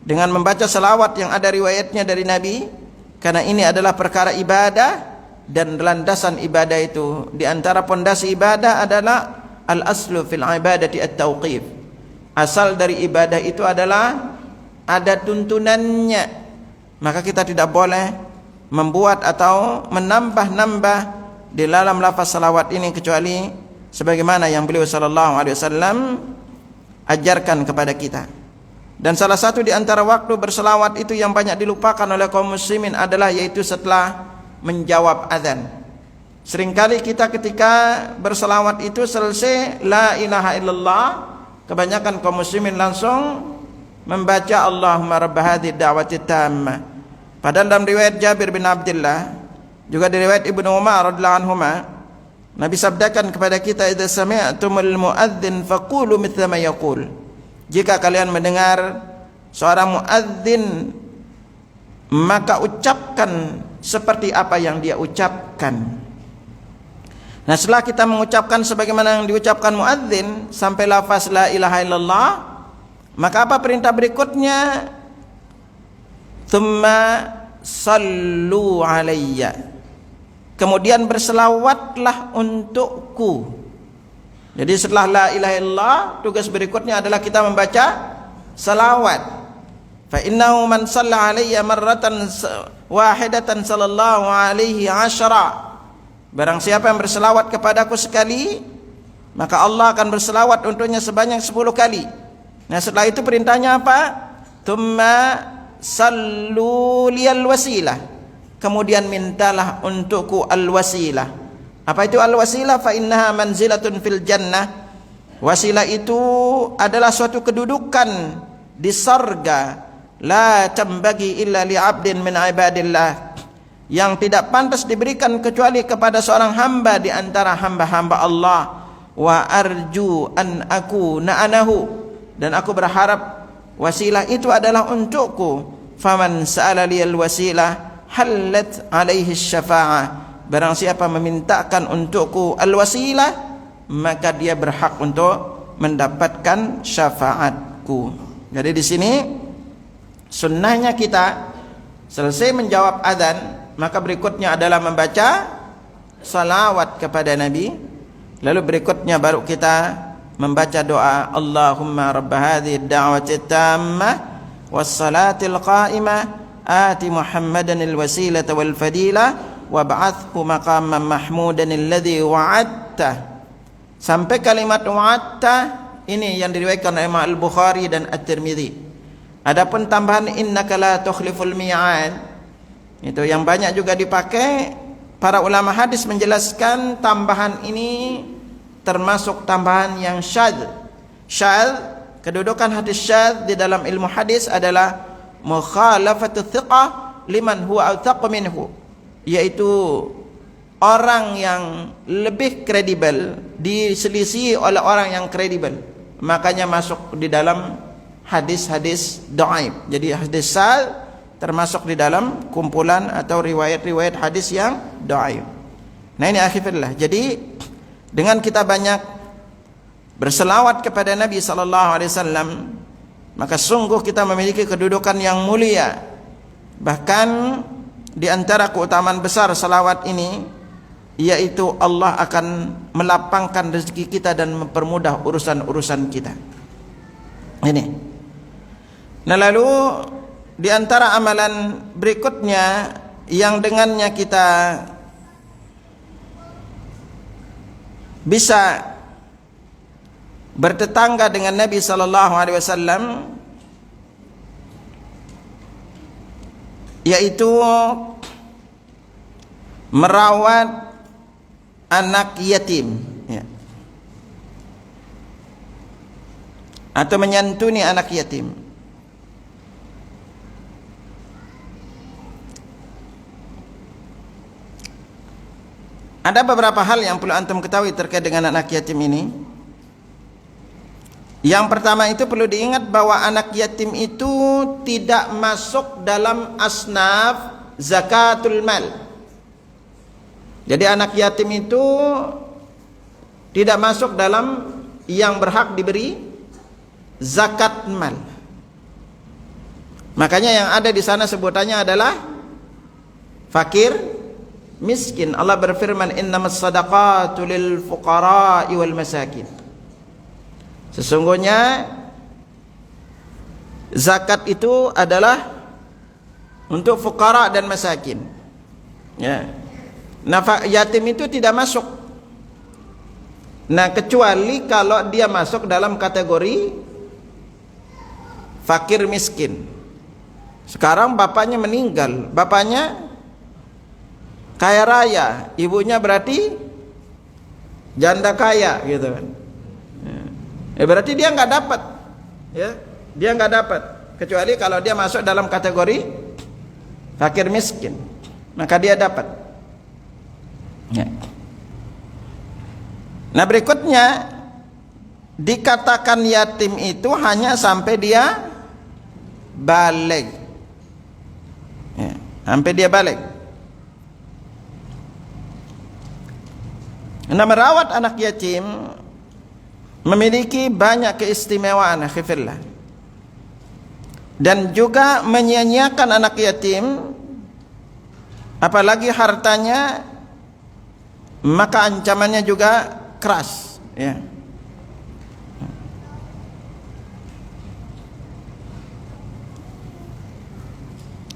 dengan membaca selawat yang ada riwayatnya dari Nabi, karena ini adalah perkara ibadah, dan landasan ibadah itu, di antara pondasi ibadah adalah al-aslu fil ibadati at-tauqif. Asal dari ibadah itu adalah ada tuntunannya. Maka kita tidak boleh membuat atau menambah-nambah di dalam lafaz salawat ini, kecuali sebagaimana yang beliau sallallahu alaihi wasallam ajarkan kepada kita. Dan salah satu di antara waktu berselawat itu yang banyak dilupakan oleh kaum muslimin adalah yaitu setelah menjawab azan. Seringkali kita ketika berselawat itu selesai la ilaha illallah, kebanyakan kaum muslimin langsung membaca Allahumma rabb hadhihi da'wati tammah. Padahal dalam riwayat Jabir bin Abdullah, juga di riwayat Ibnu Umar radhiyallahu anhuma, Nabi sabdakan kepada kita, idza sami'tumul muadzin faqulu mithla ma yaqul. Jika kalian mendengar seorang muadzin, maka ucapkan seperti apa yang dia ucapkan. Nah, setelah kita mengucapkan sebagaimana yang diucapkan muadzin sampai lafaz la ilaha illallah, maka apa perintah berikutnya? Tsumma sallu alayya. Kemudian berselawatlah untukku. Jadi setelah la ilaha illallah, tugas berikutnya adalah kita membaca salawat. Fa innahu man shalla alayya marratan wahidatan sallallahu alaihi asyara. Barang siapa yang berselawat kepadaku sekali, maka Allah akan berselawat untuknya sebanyak 10 kali. Nah, setelah itu perintahnya apa? Tsumma sallu liyal wasilah. Kemudian mintalah untukku al-wasilah. Apa itu al-wasilah? Fa innaha manzilatun fil jannah. Wasilah itu adalah suatu kedudukan di surga. La tambagi illa li'abdin min ibadillah. Yang tidak pantas diberikan kecuali kepada seorang hamba di antara hamba-hamba Allah. Wa arju an akuna anahu. Dan aku berharap wasilah itu adalah untukku. Faman sa'ala liyal wasilah halat alaihi syafa'ah. Barang siapa memintakan untukku al-wasilah, maka dia berhak untuk mendapatkan syafaatku. Jadi di sini sunnahnya kita selesai menjawab adzan, maka berikutnya adalah membaca salawat kepada Nabi. Lalu berikutnya baru kita membaca doa Allahumma rabb hadhihi ad-da'wati tammah was salatil qa'imah آتِ محمدا الوسيلة والفضيلة وابعثه مقاما محمودا الذي وعدته. Sampai kalimat wa'adta ini yang diriwayatkan oleh Imam Al-Bukhari dan At-Tirmidzi. Adapun tambahan innaka la tukhliful mi'ad, itu yang banyak juga dipakai. Para ulama hadis menjelaskan tambahan ini termasuk tambahan yang syadz. Syadz, kedudukan hadis syadz di dalam ilmu hadis adalah mukhalafatu thiqah liman huwa awthaq minhu, yaitu orang yang lebih kredibel diselisihi oleh orang yang kredibel, makanya masuk di dalam hadis-hadis dhaif. Jadi hadis syadz termasuk di dalam kumpulan atau riwayat-riwayat hadis yang dhaif. Nah, ini akhirnya. Jadi dengan kita banyak berselawat kepada Nabi sallallahu alaihi wasallam, maka sungguh kita memiliki kedudukan yang mulia. Bahkan di antara keutamaan besar salawat ini, yaitu Allah akan melapangkan rezeki kita dan mempermudah urusan-urusan kita. Ini. Nah, lalu di antara amalan berikutnya yang dengannya kita bisa bertetangga dengan Nabi sallallahu alaihi wasallam, yaitu merawat anak yatim, ya, atau menyantuni anak yatim. Ada beberapa hal yang perlu antum ketahui terkait dengan anak yatim ini. Yang pertama itu perlu diingat bahwa anak yatim itu tidak masuk dalam asnaf zakatul mal. Jadi anak yatim itu tidak masuk dalam yang berhak diberi zakat mal. Makanya yang ada di sana sebutannya adalah fakir miskin. Allah berfirman, innamas sadaqatu lil fuqara'i wal masakin. Sesungguhnya zakat itu adalah untuk fuqara dan masakin, ya. Yatim itu tidak masuk. Nah, kecuali kalau dia masuk dalam kategori fakir miskin. Sekarang bapaknya meninggal, bapaknya kaya raya, ibunya berarti janda kaya, gitu kan. Berarti dia nggak dapat, ya, dia nggak dapat, kecuali kalau dia masuk dalam kategori fakir miskin, maka dia dapat. Ya. Nah berikutnya dikatakan yatim itu hanya sampai dia balik, ya, sampai dia balik. Nah merawat anak yatim memiliki banyak keistimewaan, akhifillah, dan juga menyia-nyiakan anak yatim, apalagi hartanya, maka ancamannya juga keras, ya.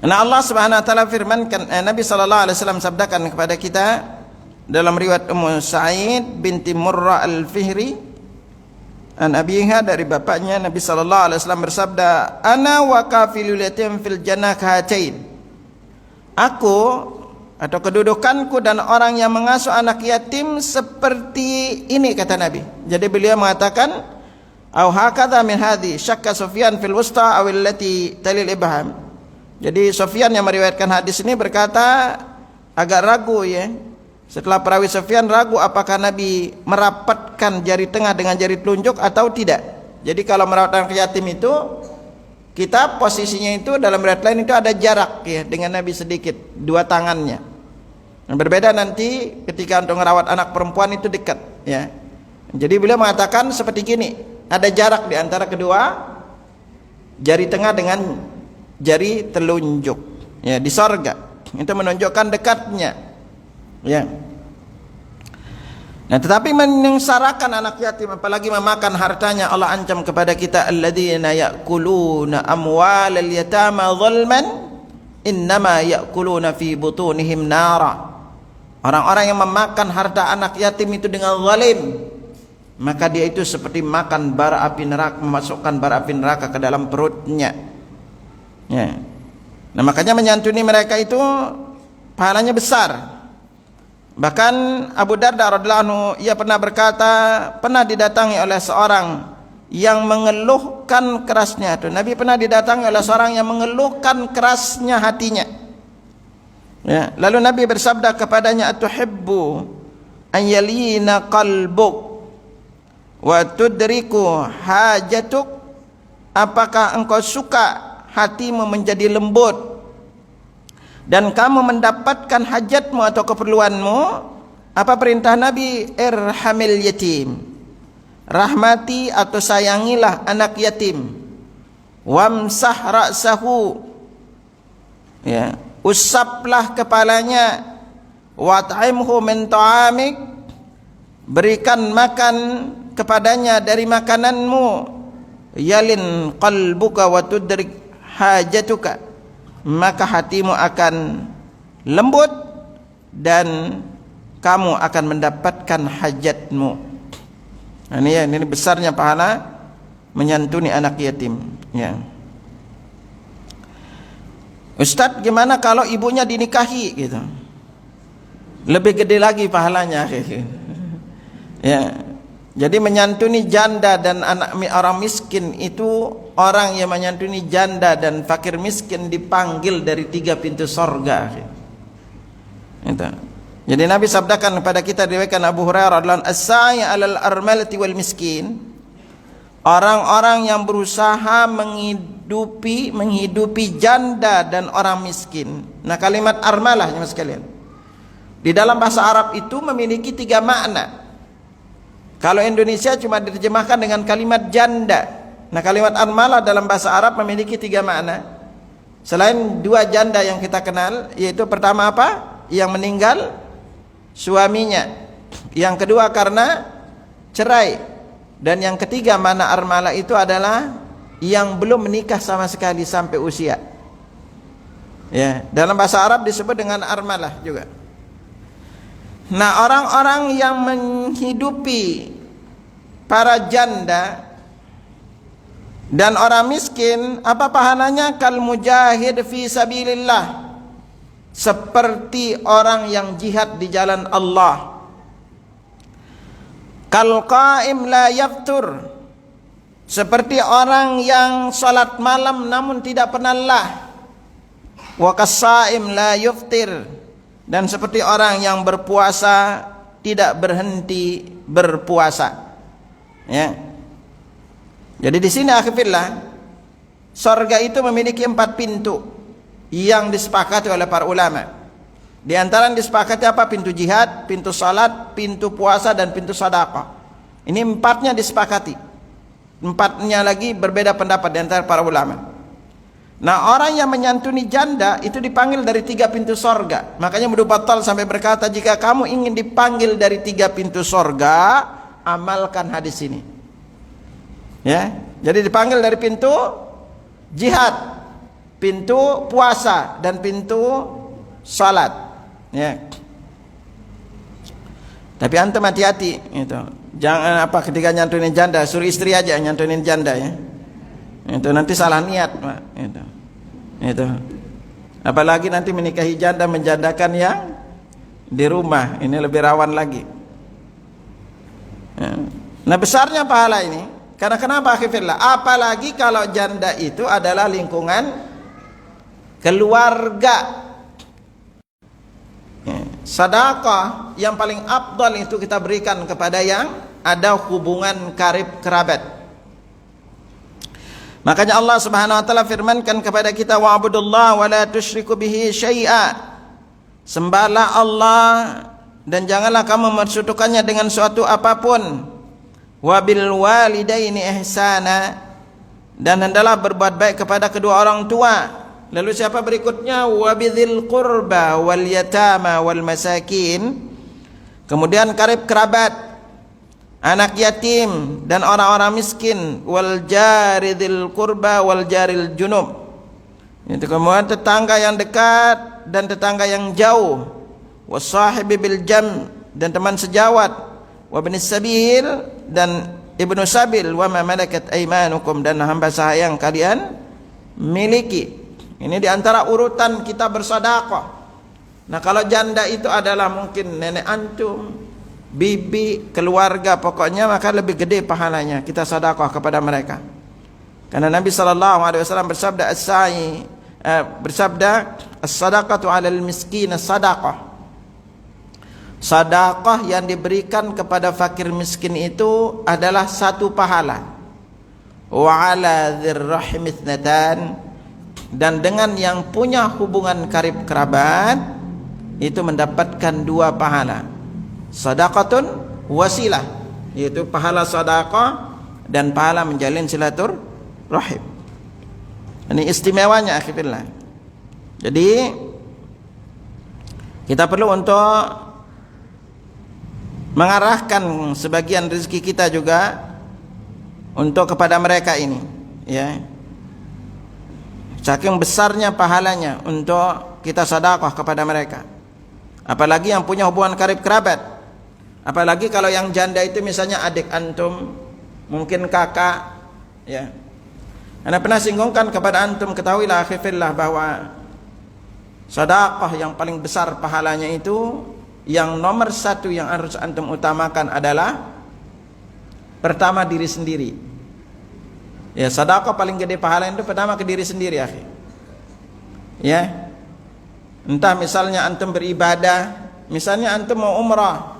Nah Allah Subhanahu wa taala firmankan, Nabi sallallahu alaihi wasallam sabdakan kepada kita dalam riwayat Ummu Sa'id binti Murrah al-Fihri an abiha, dari bapaknya, Nabi sallallahu alaihi wasallam bersabda, ana wa kafilul yatim fil jannah kahatain. Aku atau kedudukanku dan orang yang mengasuh anak yatim seperti ini, kata Nabi. Jadi beliau mengatakan, au hakadha min hadhi syakka Sufyan fil wusta aw allati talil ibham. Jadi Sufyan yang meriwayatkan hadis ini berkata agak ragu, ya. Setelah perawi Sufyan ragu apakah Nabi merapatkan jari tengah dengan jari telunjuk atau tidak. Jadi kalau merawat anak yatim itu, kita posisinya itu dalam riwayat lain itu ada jarak, ya, dengan Nabi sedikit, dua tangannya. Nah, berbeda nanti ketika untuk merawat anak perempuan itu dekat, ya. Jadi beliau mengatakan seperti gini, ada jarak di antara kedua jari tengah dengan jari telunjuk, ya, di sorga. Itu menunjukkan dekatnya, ya. Nah tetapi menyengsarakan anak yatim, apalagi memakan hartanya, Allah ancam kepada kita, alladzina ya'kuluna amwalal yatama zulman innama ya'kuluna fi butunihim nara. Orang-orang yang memakan harta anak yatim itu dengan zalim, maka dia itu seperti makan bara api neraka, memasukkan bara api neraka ke dalam perutnya, ya. Nah makanya menyantuni mereka itu pahalanya besar. Bahkan Abu Darda radhiyallahu anhu, ia pernah berkata, pernah didatangi oleh seorang yang mengeluhkan kerasnya. Nabi pernah didatangi oleh seorang yang mengeluhkan kerasnya hatinya, ya. Lalu Nabi bersabda kepadanya, atuhibbu an yalina qalbuk wa tudriku hajatuk. Apakah engkau suka hatimu menjadi lembut dan kamu mendapatkan hajatmu atau keperluanmu? Apa perintah Nabi? Irhamil yatim, rahmati atau sayangilah anak yatim. Wamsah ra'sahu, ya, usaplah kepalanya. Wat'imhu min ta'amik, berikan makan kepadanya dari makananmu. Yalin qalbuka wa tudrik hajatuka, maka hatimu akan lembut dan kamu akan mendapatkan hajatmu. Nah, ini besarnya pahala menyantuni anak yatim, ya. Ustadz, gimana kalau ibunya dinikahi gitu? Lebih gede lagi pahalanya, ya. Jadi menyantuni janda dan anak orang miskin itu, orang yang menyantuni janda dan fakir miskin dipanggil dari 3 pintu sorga. Itu. Jadi Nabi sabdakan kepada kita, diriwayatkan Abu Hurairah radhiyallahu anhu, as-sa'i 'alal armalati wal miskin. Orang-orang yang berusaha menghidupi janda dan orang miskin. Nah, kalimat armalah, ya sekalian, di dalam bahasa Arab itu memiliki 3 makna. Kalau Indonesia cuma diterjemahkan dengan kalimat janda. Nah, kalimat armalah dalam bahasa Arab memiliki 3 makna. Selain 2 janda yang kita kenal, yaitu pertama apa? Yang meninggal suaminya. Yang kedua karena cerai. Dan yang ketiga makna armalah itu adalah yang belum menikah sama sekali sampai usia. Ya, dalam bahasa Arab disebut dengan armalah juga. Nah, orang-orang yang menghidupi para janda dan orang miskin, apa pahalanya? Kal mujahid fi sabilillah, seperti orang yang jihad di jalan Allah. Kal qaim la yaftur, seperti orang yang salat malam namun tidak pernah lelah, wa kas-shaim la yuftir, dan seperti orang yang berpuasa tidak berhenti berpuasa. Ya. Jadi di sini akhirnya surga itu memiliki 4 pintu yang disepakati oleh para ulama. Di antara yang disepakati apa? Pintu jihad, pintu salat, pintu puasa, dan pintu sedekah. Ini 4-nya disepakati. 4-nya lagi berbeda pendapat di antara para ulama. Nah, orang yang menyantuni janda itu dipanggil dari 3 pintu sorga. Makanya Ibnu Battal sampai berkata, jika kamu ingin dipanggil dari 3 pintu sorga, amalkan hadis ini. Ya, jadi dipanggil dari pintu jihad, pintu puasa, dan pintu salat. Ya. Tapi antum hati-hati itu. Jangan ketika nyantunin janda, suruh istri aja nyantunin janda ya. Itu nanti salah niat, Pak. Itu. Apalagi nanti menikahi janda menjandakan yang di rumah, ini lebih rawan lagi. Ya. Nah, besarnya pahala ini karena kenapa akhirnya? Apalagi kalau janda itu adalah lingkungan keluarga. Sedekah yang paling afdal itu kita berikan kepada yang ada hubungan karib kerabat. Makanya Allah Subhanahu wa taala firmankan kepada kita, wa'budullaha wa la tusyriku bihi syai'a. Sembahlah Allah dan janganlah kamu mempersekutukannya dengan suatu apapun. Wa bil walidaini ihsana, dan hendaklah berbuat baik kepada kedua orang tua. Lalu siapa berikutnya? Wabidzil qurba wal yatama wal masakin. Kemudian karib kerabat, anak yatim dan orang-orang miskin, wal jaridil qurba wal jaril junub. Itu kemudian tetangga yang dekat dan tetangga yang jauh, wasahibi bil jam, dan teman sejawat, wabnis sabil, dan ibnu sabil, wa ma malakat aymanukum, dan hamba sahaya yang kalian miliki. Ini diantara urutan kita bersedekah. Nah, kalau janda itu adalah mungkin nenek antum, bibi, keluarga, pokoknya maka lebih gede pahalanya kita sedekah kepada mereka. Karena Nabi SAW bersabda as-sadaqatu 'alal miskin sadaqah. Sedekah yang diberikan kepada fakir miskin itu adalah 1 pahala. Wa 'ala dzirrahim ithnatan, dan dengan yang punya hubungan karib kerabat itu mendapatkan 2 pahala. Sadaqatun wasilah, yaitu pahala sedekah dan pahala menjalin silaturahim. Ini istimewanya akhirnya. Jadi kita perlu untuk mengarahkan sebagian rezeki kita juga untuk kepada mereka ini, ya. Saking besarnya pahalanya untuk kita sedekah kepada mereka. Apalagi yang punya hubungan karib kerabat. Apalagi kalau yang janda itu misalnya adik antum, mungkin kakak, ya. Anda pernah singgungkan kepada antum, ketahuilah akhirnya bahwa sedekah yang paling besar pahalanya itu, yang nomor 1 yang harus antum utamakan adalah pertama diri sendiri. Ya, sedekah paling gede pahala itu pertama ke diri sendiri, akhi. Ya. Entah misalnya antum beribadah, misalnya antum mau umrah,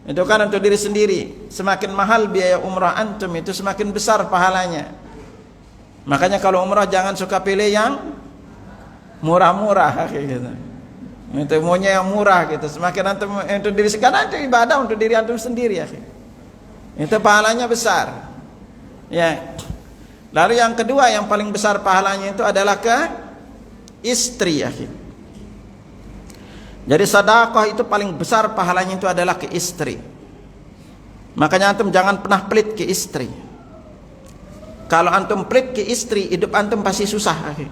itu kan untuk diri sendiri. Semakin mahal biaya umrah antum itu semakin besar pahalanya. Makanya kalau umrah jangan suka pilih yang murah-murah, akhi, gitu. Itu maunya yang murah gitu. Semakin antum untuk diri sendiri, karena itu ibadah untuk diri antum sendiri, akhi. Itu pahalanya besar. Ya. Lalu yang kedua yang paling besar pahalanya itu adalah ke istri, akhi. Jadi sedekah itu paling besar pahalanya itu adalah ke istri. Makanya antum jangan pernah pelit ke istri. Kalau antum pelit ke istri, hidup antum pasti susah, akhi.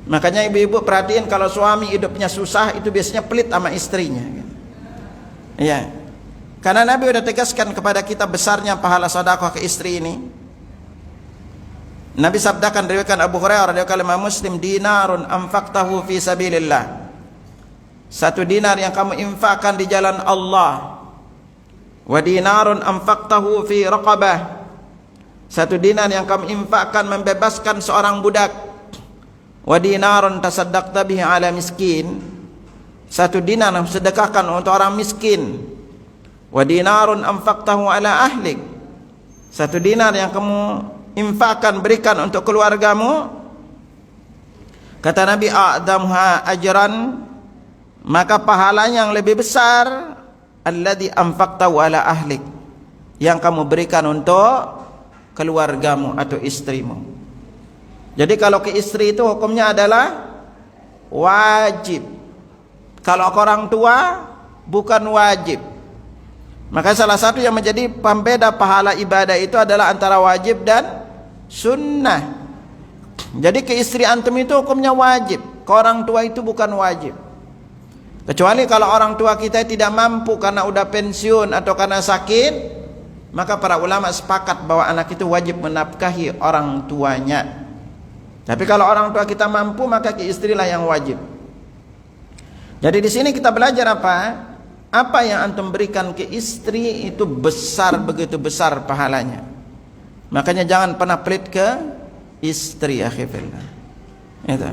Makanya ibu-ibu perhatiin, kalau suami hidupnya susah itu biasanya pelit sama istrinya. Iya. Karena Nabi sudah tegaskan kepada kita besarnya pahala sedekah ke istri ini. Nabi sabdakan, riwayatkan Abu Hurairah radhiyallahu anhu, Muslim, dinarun anfaqtahu fi sabilillah. 1 dinar yang kamu infakkan di jalan Allah. Wa dinarun anfaqtahu fi raqabah. Satu dinar yang kamu infakkan membebaskan seorang budak. Wa dinarun tasaddaqta bihi ala miskin. Satu dinar yang sedekahkan untuk orang miskin. Wa dinarun anfaqtahu ala ahlik. Satu dinar yang kamu infakkan, berikan untuk keluargamu. Kata Nabi, a'damha ajran, maka pahalanya yang lebih besar alladzi anfaqtahu ala ahlik, yang kamu berikan untuk keluargamu atau istrimu. Jadi kalau ke istri itu hukumnya adalah wajib. Kalau ke orang tua bukan wajib. Maka salah satu yang menjadi pembeda pahala ibadah itu adalah antara wajib dan sunnah. Jadi ke istri antum itu hukumnya wajib, ke orang tua itu bukan wajib. Kecuali kalau orang tua kita tidak mampu karena udah pensiun atau karena sakit, maka para ulama sepakat bahwa anak itu wajib menafkahi orang tuanya. Tapi kalau orang tua kita mampu, maka ke istrilah yang wajib. Jadi di sini kita belajar apa? Apa yang antum berikan ke istri itu besar, begitu besar pahalanya. Makanya jangan pernah pelit ke istri, akhi fillah. Itu.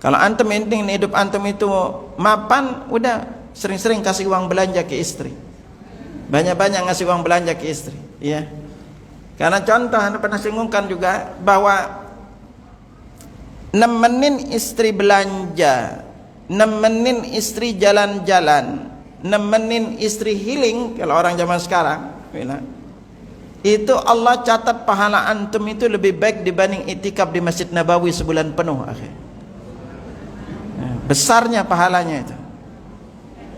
Kalau antum ingin hidup antum itu mapan, udah sering-sering kasih uang belanja ke istri. Banyak-banyak ngasih uang belanja ke istri, ya. Karena contoh anda pernah singgungkan juga bahwa nemenin istri belanja, nemenin istri jalan-jalan, nemenin istri healing, kalau orang zaman sekarang, itu Allah catat pahala antum itu lebih baik dibanding itikaf di Masjid Nabawi sebulan penuh, akhir. Besarnya pahalanya itu,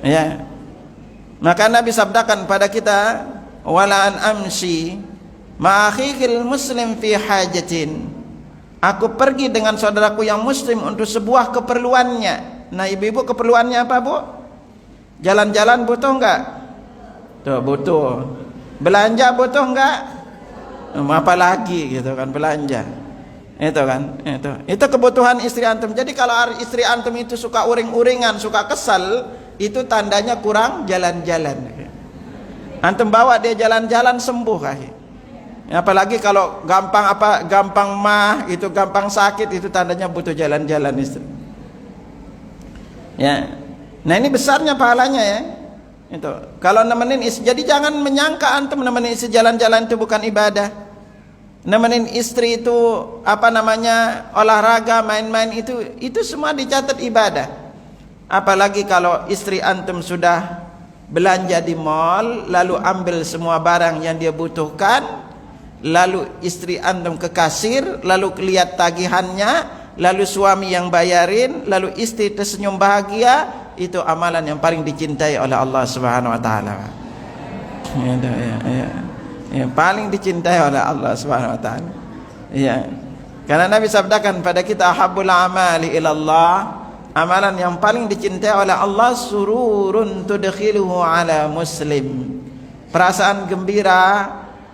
ya. Maka Nabi sabdakan pada kita, wala an amsi ma'akhikil muslim fi hajatin, aku pergi dengan saudaraku yang muslim untuk sebuah keperluannya. Nah ibu-ibu keperluannya apa bu? Jalan-jalan butuh enggak? Tuh butuh. Belanja butuh enggak? Apalagi gitu kan, belanja. Itu kan, itu kebutuhan istri antum. Jadi kalau istri antum itu suka uring-uringan, suka kesal, itu tandanya kurang jalan-jalan. Antum bawa dia jalan-jalan, sembuh kali. Apalagi kalau gampang mah, itu gampang sakit, itu tandanya butuh jalan-jalan istri. Ya. Nah ini besarnya pahalanya ya. Itu. Kalau nemenin istri, jadi jangan menyangka antum nemenin istri jalan-jalan itu bukan ibadah. Nemenin istri itu olahraga, main-main, itu semua dicatat ibadah. Apalagi kalau istri antum sudah belanja di mall, lalu ambil semua barang yang dia butuhkan, lalu istri antum ke kasir, lalu lihat tagihannya, lalu suami yang bayarin, lalu istri tersenyum bahagia, itu amalan yang paling dicintai oleh Allah Subhanahu wa taala. Ya, paling dicintai oleh Allah Subhanahu wa taala. Ya. Karena Nabi sabdakan pada kita, ahabbul amali ilallah, amalan yang paling dicintai oleh Allah, sururun tudkhiluhu ala muslim, perasaan gembira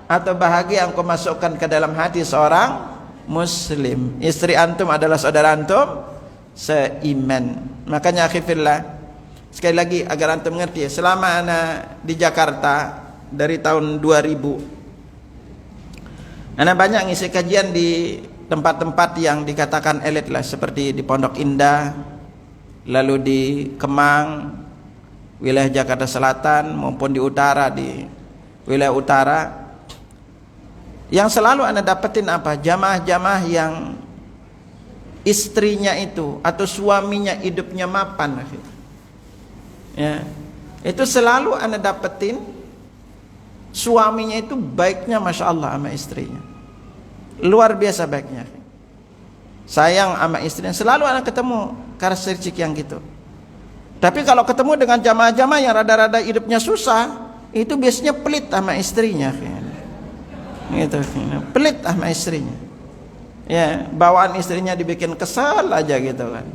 atau bahagia yang kau masukkan ke dalam hati seorang muslim. Istri antum adalah saudara antum seiman. Makanya akhifillah, sekali lagi agar antum mengerti, selama ana di Jakarta dari tahun 2000, ana banyak ngisi kajian di tempat-tempat yang dikatakan elit lah, seperti di Pondok Indah, lalu di Kemang, wilayah Jakarta Selatan, maupun di utara, di wilayah utara. Yang selalu anda dapetin apa? Jamaah-jamaah yang istrinya itu atau suaminya hidupnya mapan, ya, itu selalu anda dapetin suaminya itu baiknya masya Allah sama istrinya, luar biasa baiknya, sayang sama istrinya, selalu anda ketemu karakteristik yang gitu. Tapi kalau ketemu dengan jamaah-jamaah yang rada-rada hidupnya susah, itu biasanya pelit sama istrinya, gitu, pelit sama istrinya. Ya, bawaan istrinya dibikin kesal aja gitu kan.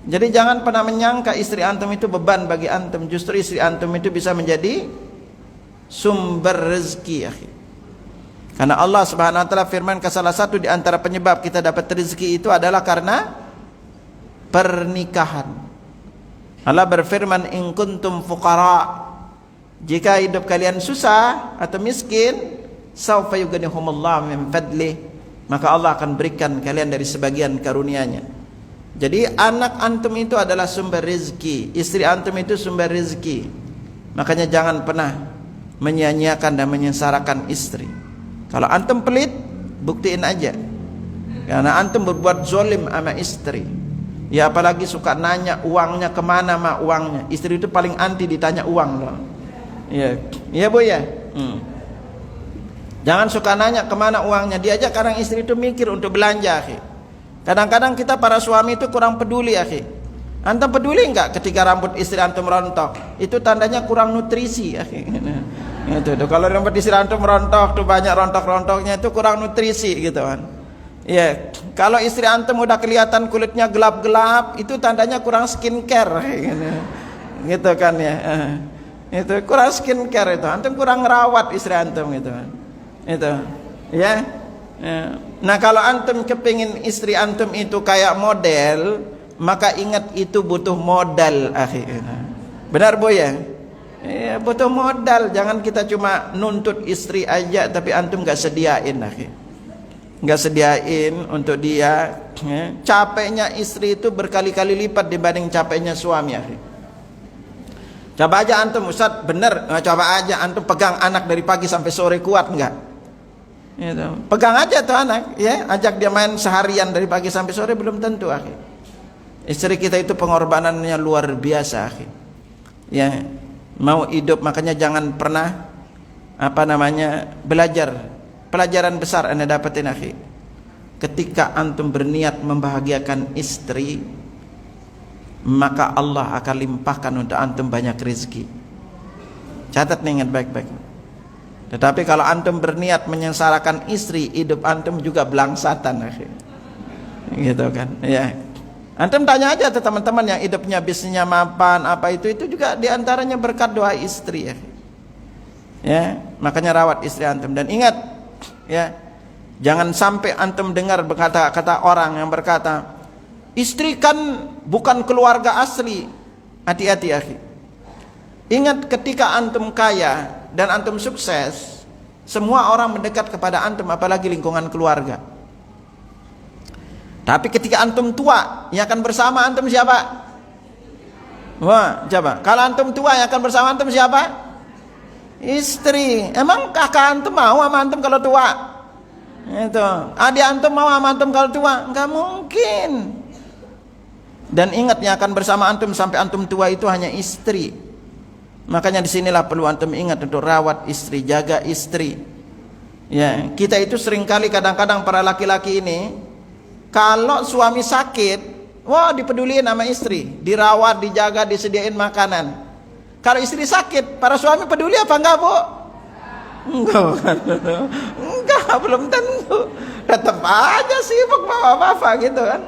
Jadi jangan pernah menyangka istri antum itu beban bagi antum. Justru istri antum itu bisa menjadi sumber rezeki, ya. Karena Allah Subhanahu wa taala firman, salah satu di antara penyebab kita dapat rezeki itu adalah karena pernikahan. Allah berfirman, in kuntum fuqara, jika hidup kalian susah atau miskin, saufa yughnihumullahu min fadlih, maka Allah akan berikan kalian dari sebagian karunia-Nya. Jadi anak antum itu adalah sumber rezeki, istri antum itu sumber rezeki. Makanya jangan pernah menyia-nyiakan dan menyengsarakan istri. Kalau antum pelit, buktiin aja. Karena antum berbuat zolim sama istri. Ya apalagi suka nanya uangnya kemana mah uangnya. Istri itu paling anti ditanya uang loh. Iya, iya Bu ya. Jangan suka nanya kemana uangnya. Dia aja kadang istri itu mikir untuk belanja, akhi. Kadang-kadang kita para suami itu kurang peduli, akhi. Antum peduli enggak ketika rambut istri antum rontok? Itu tandanya kurang nutrisi, akhi. Itu tuh, kalau rambut istri antum rontok tuh banyak rontok-rontoknya itu kurang nutrisi gitu kan. Ya, kalau istri antum udah kelihatan kulitnya gelap-gelap, itu tandanya kurang skincare gitu kan ya. Itu kurang skincare itu. Antum kurang rawat istri antum gitu kan. Itu ya. Nah kalau antum kepingin istri antum itu kayak model, maka ingat itu butuh modal, akhi. Benar Bu ya? Ya butuh modal. Jangan kita cuma nuntut istri aja tapi antum gak sediain, akhi. Gak sediain untuk dia. Capeknya istri itu berkali-kali lipat dibanding capeknya suami, akhi. Coba aja antum, Ustaz, bener, coba aja antum pegang anak dari pagi sampai sore, kuat enggak? Gitu. Pegang aja tuh anak, ya, ajak dia main seharian dari pagi sampai sore, belum tentu, akhi. Istri kita itu pengorbanannya luar biasa, akhi. Ya, mau hidup, makanya jangan pernah belajar. Pelajaran besar Anda dapetin, akhi. Ketika antum berniat membahagiakan istri, maka Allah akan limpahkan untuk antum banyak rezeki. Catat nih, ingat baik-baik. Tetapi kalau antum berniat menyengsarakan istri, hidup antum juga belangsatan, akhi. Gitu kan, ya. Antum tanya aja ke teman-teman yang hidupnya bisnisnya mapan apa itu juga diantaranya berkat doa istri, akhi. Ya, makanya rawat istri antum. Dan ingat, ya, jangan sampai antum dengar kata orang yang berkata, istri kan bukan keluarga asli. Hati-hati, akhi. Ingat, ketika antum kaya dan antum sukses, semua orang mendekat kepada antum, apalagi lingkungan keluarga. Tapi ketika antum tua, yang akan bersama antum siapa? Wah, coba. Kalau antum tua, yang akan bersama antum siapa? Istri. Emang kakak antum mau sama antum kalau tua? Itu. Adik antum mau sama antum kalau tua? Enggak mungkin. Dan ingat, yang akan bersama antum sampai antum tua itu hanya istri. Makanya disinilah perlu antum ingat untuk rawat istri, jaga istri. Ya, kita itu seringkali kadang-kadang para laki-laki ini, kalau suami sakit, wah dipeduliin sama istri, dirawat, dijaga, disediain makanan. Kalau istri sakit, para suami peduli apa enggak, Bu? Enggak, belum tentu. Tetap aja sibuk bapak-bapak gitu kan.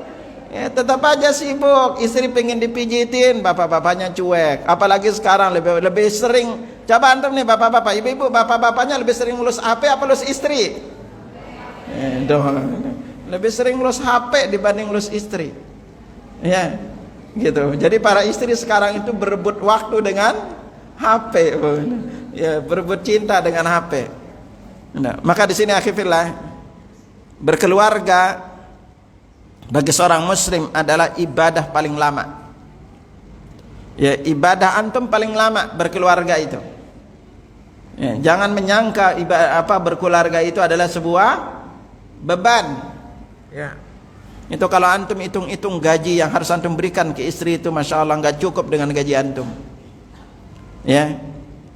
Ya, tetap aja sibuk. Istri pengen dipijitin, bapak-bapaknya cuek. Apalagi sekarang lebih sering. Coba antum nih bapak-bapak, ibu-ibu, bapak-bapaknya lebih sering ngurus HP apa ngurus istri? Lebih sering ngurus HP dibanding ngurus istri. Ya, gitu. Jadi para istri sekarang itu berebut waktu dengan HP. Ya, berebut cinta dengan HP. Nah, maka di sini akhirnya berkeluarga bagi seorang muslim adalah ibadah paling lama. Ya, ibadah antum paling lama berkeluarga itu. Ya, jangan menyangka berkeluarga itu adalah sebuah beban. Ya. Itu kalau antum hitung-hitung gaji yang harus antum berikan ke istri itu, masya Allah nggak cukup dengan gaji antum. Ya,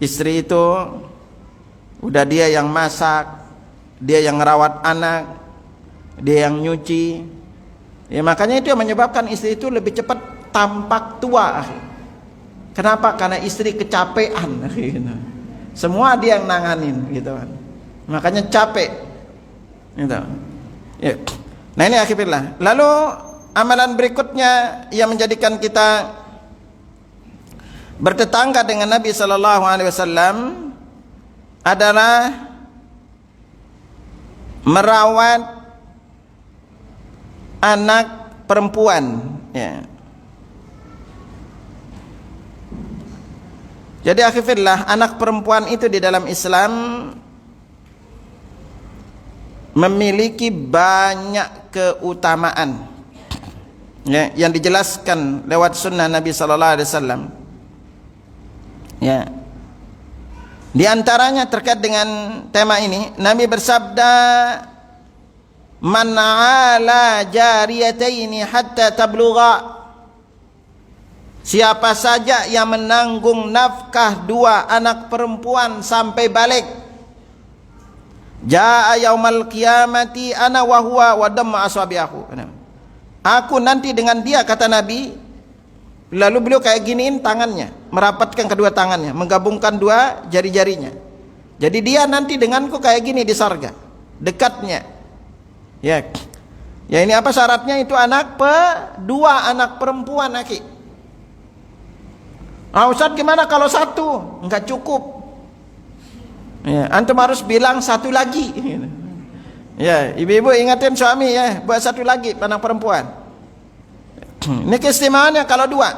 istri itu udah dia yang masak, dia yang ngerawat anak, dia yang nyuci. Ya, makanya itu yang menyebabkan istri itu lebih cepat tampak tua. Kenapa? Karena istri kecapean. Semua dia yang nanganin gitu kan. Makanya capek. Gitu. Ya. Nah ini akhirnya. Lalu amalan berikutnya yang menjadikan kita bertetangga dengan Nabi sallallahu alaihi wasallam adalah merawat anak perempuan, ya. Jadi akhirnya anak perempuan itu di dalam Islam memiliki banyak keutamaan, ya, yang dijelaskan lewat sunnah Nabi sallallahu alaihi wasallam. Ya. Di antaranya terkait dengan tema ini, Nabi bersabda, "Man 'ala jariyataini hatta tablugha." Siapa saja yang menanggung nafkah dua anak perempuan sampai balik, jaa yaumal qiyamati ana wa huwa wa damma aswabihu. Aku nanti dengan dia, kata Nabi. Lalu beliau kayak giniin tangannya, merapatkan kedua tangannya, menggabungkan dua jari-jarinya. Jadi dia nanti denganku kayak gini di surga, dekatnya. Ya. Ya, ini apa syaratnya? Itu dua anak perempuan, aki. Ustaz, gimana kalau satu? Enggak cukup. Ya, antum harus bilang satu lagi. Ya, ibu-ibu ingatin suami ya, buat satu lagi anak perempuan. Ini keistimewaannya kalau dua.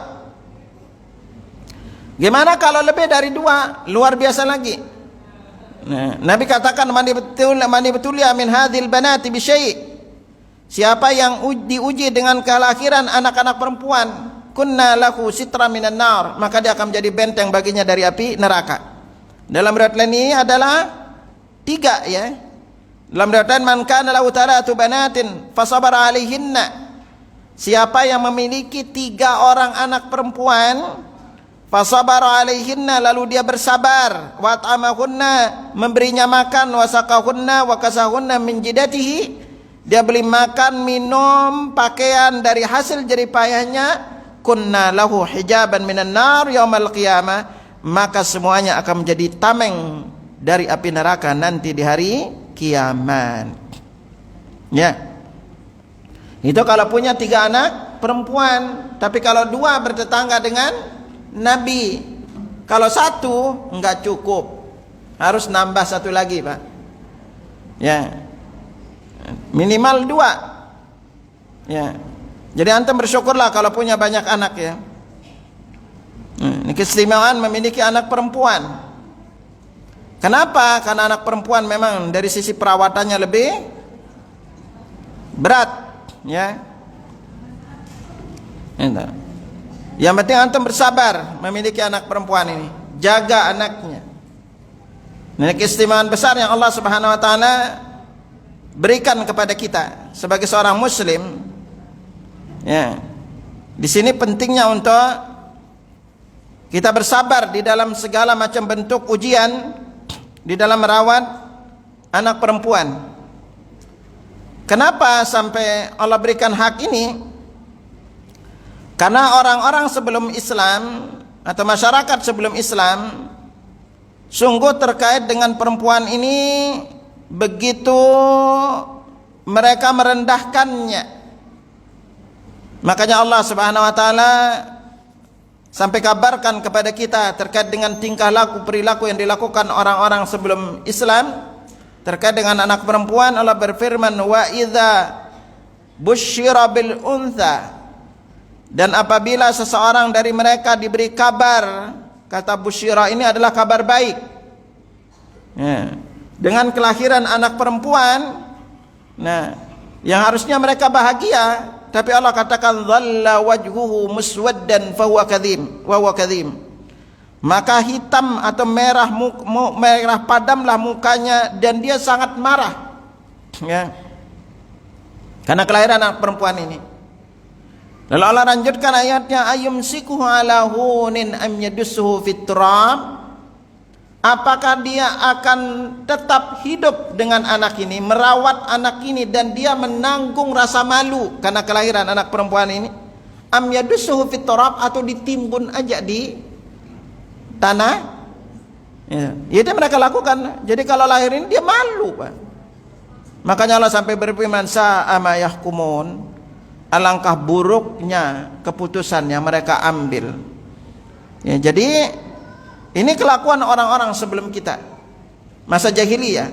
Gimana kalau lebih dari dua? Luar biasa lagi. Nah, Nabi katakan, mani betul ya min hadhil banati bi syai'. Siapa yang diuji dengan kelahiran anak-anak perempuan, kunna lahu sitra minan nar, maka dia akan menjadi benteng baginya dari api neraka. Dalam riwayat lain ini adalah 3 ya. Dalam riwayat lain, man kana lahu thalathu banatin fasabara alaihinna. Siapa yang memiliki 3 orang anak perempuan, fasabara alaihinna, lalu dia bersabar, wa ta'amahunna, memberinya makan, wa saqahunna wa kasahunna min jidatihi, dia beli makan, minum, pakaian dari hasil jerih payahnya, kunna lahu hijaban minan nar yaumal qiyamah, maka semuanya akan menjadi tameng dari api neraka nanti di hari kiamat. Ya. Itu kalau punya 3 anak perempuan. Tapi kalau 2 bertetangga dengan Nabi, kalau 1 enggak cukup, harus nambah 1 lagi, Pak. Ya, minimal 2. Ya, jadi antum bersyukurlah kalau punya banyak anak ya. Ini keistimewaan memiliki anak perempuan. Kenapa? Karena anak perempuan memang dari sisi perawatannya lebih berat. Ya, yang penting antum bersabar memiliki anak perempuan ini, jaga anaknya. Ini keistimewaan besar yang Allah Subhanahu wa taala berikan kepada kita sebagai seorang muslim. Ya. Di sini pentingnya untuk kita bersabar di dalam segala macam bentuk ujian di dalam merawat anak perempuan. Kenapa sampai Allah berikan hak ini? Karena orang-orang sebelum Islam atau masyarakat sebelum Islam sungguh terkait dengan perempuan ini begitu mereka merendahkannya. Makanya Allah Subhanahu wa taala sampai kabarkan kepada kita terkait dengan tingkah laku perilaku yang dilakukan orang-orang sebelum Islam terkait dengan anak perempuan. Allah berfirman, wa idza busyira bil untha, dan apabila seseorang dari mereka diberi kabar, kata busyira ini adalah kabar baik ya, dengan kelahiran anak perempuan, nah yang harusnya mereka bahagia, tapi Allah katakan dhalla wajhuhu muswaddan fa huwa kadhim wa huwa kadhim, maka hitam atau merah padamlah mukanya dan dia sangat marah ya, karena kelahiran anak perempuan ini. Lalu Allah lanjutkan ayatnya, ayumsikuhu ala hunin am yadussuhu fit turab, apakah dia akan tetap hidup dengan anak ini, merawat anak ini dan dia menanggung rasa malu karena kelahiran anak perempuan ini, am yadussuhu fit turab, atau ditimbun aja di tanah ya, itu mereka lakukan. Jadi kalau lahir ini dia malu, Pak. Makanya Allah sampai berfirman, sa'ama yahkumun, alangkah buruknya keputusan yang mereka ambil ya. Jadi ini kelakuan orang-orang sebelum kita masa jahiliyah,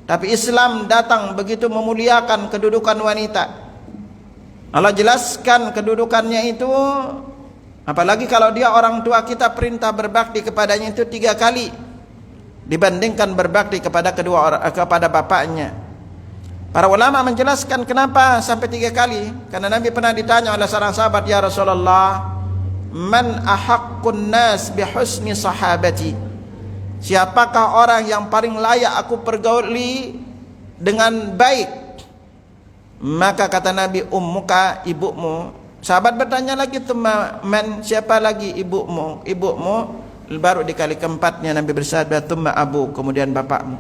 tapi Islam datang begitu memuliakan kedudukan wanita. Allah jelaskan kedudukannya itu. Apalagi kalau dia orang tua kita perintah berbakti kepadanya itu 3 kali dibandingkan berbakti kepada kepada bapaknya. Para ulama menjelaskan kenapa sampai 3 kali. Karena Nabi pernah ditanya oleh seorang sahabat, "Ya Rasulullah, man ahaqqun nas bihusni sahabati?" Siapakah orang yang paling layak aku pergauli dengan baik? Maka kata Nabi, ummuka, ibumu. Sahabat bertanya lagi, man, siapa lagi? Ibumu. Ibumu. Baru di kali keempatnya Nabi bersabda, tumma abu, kemudian bapakmu.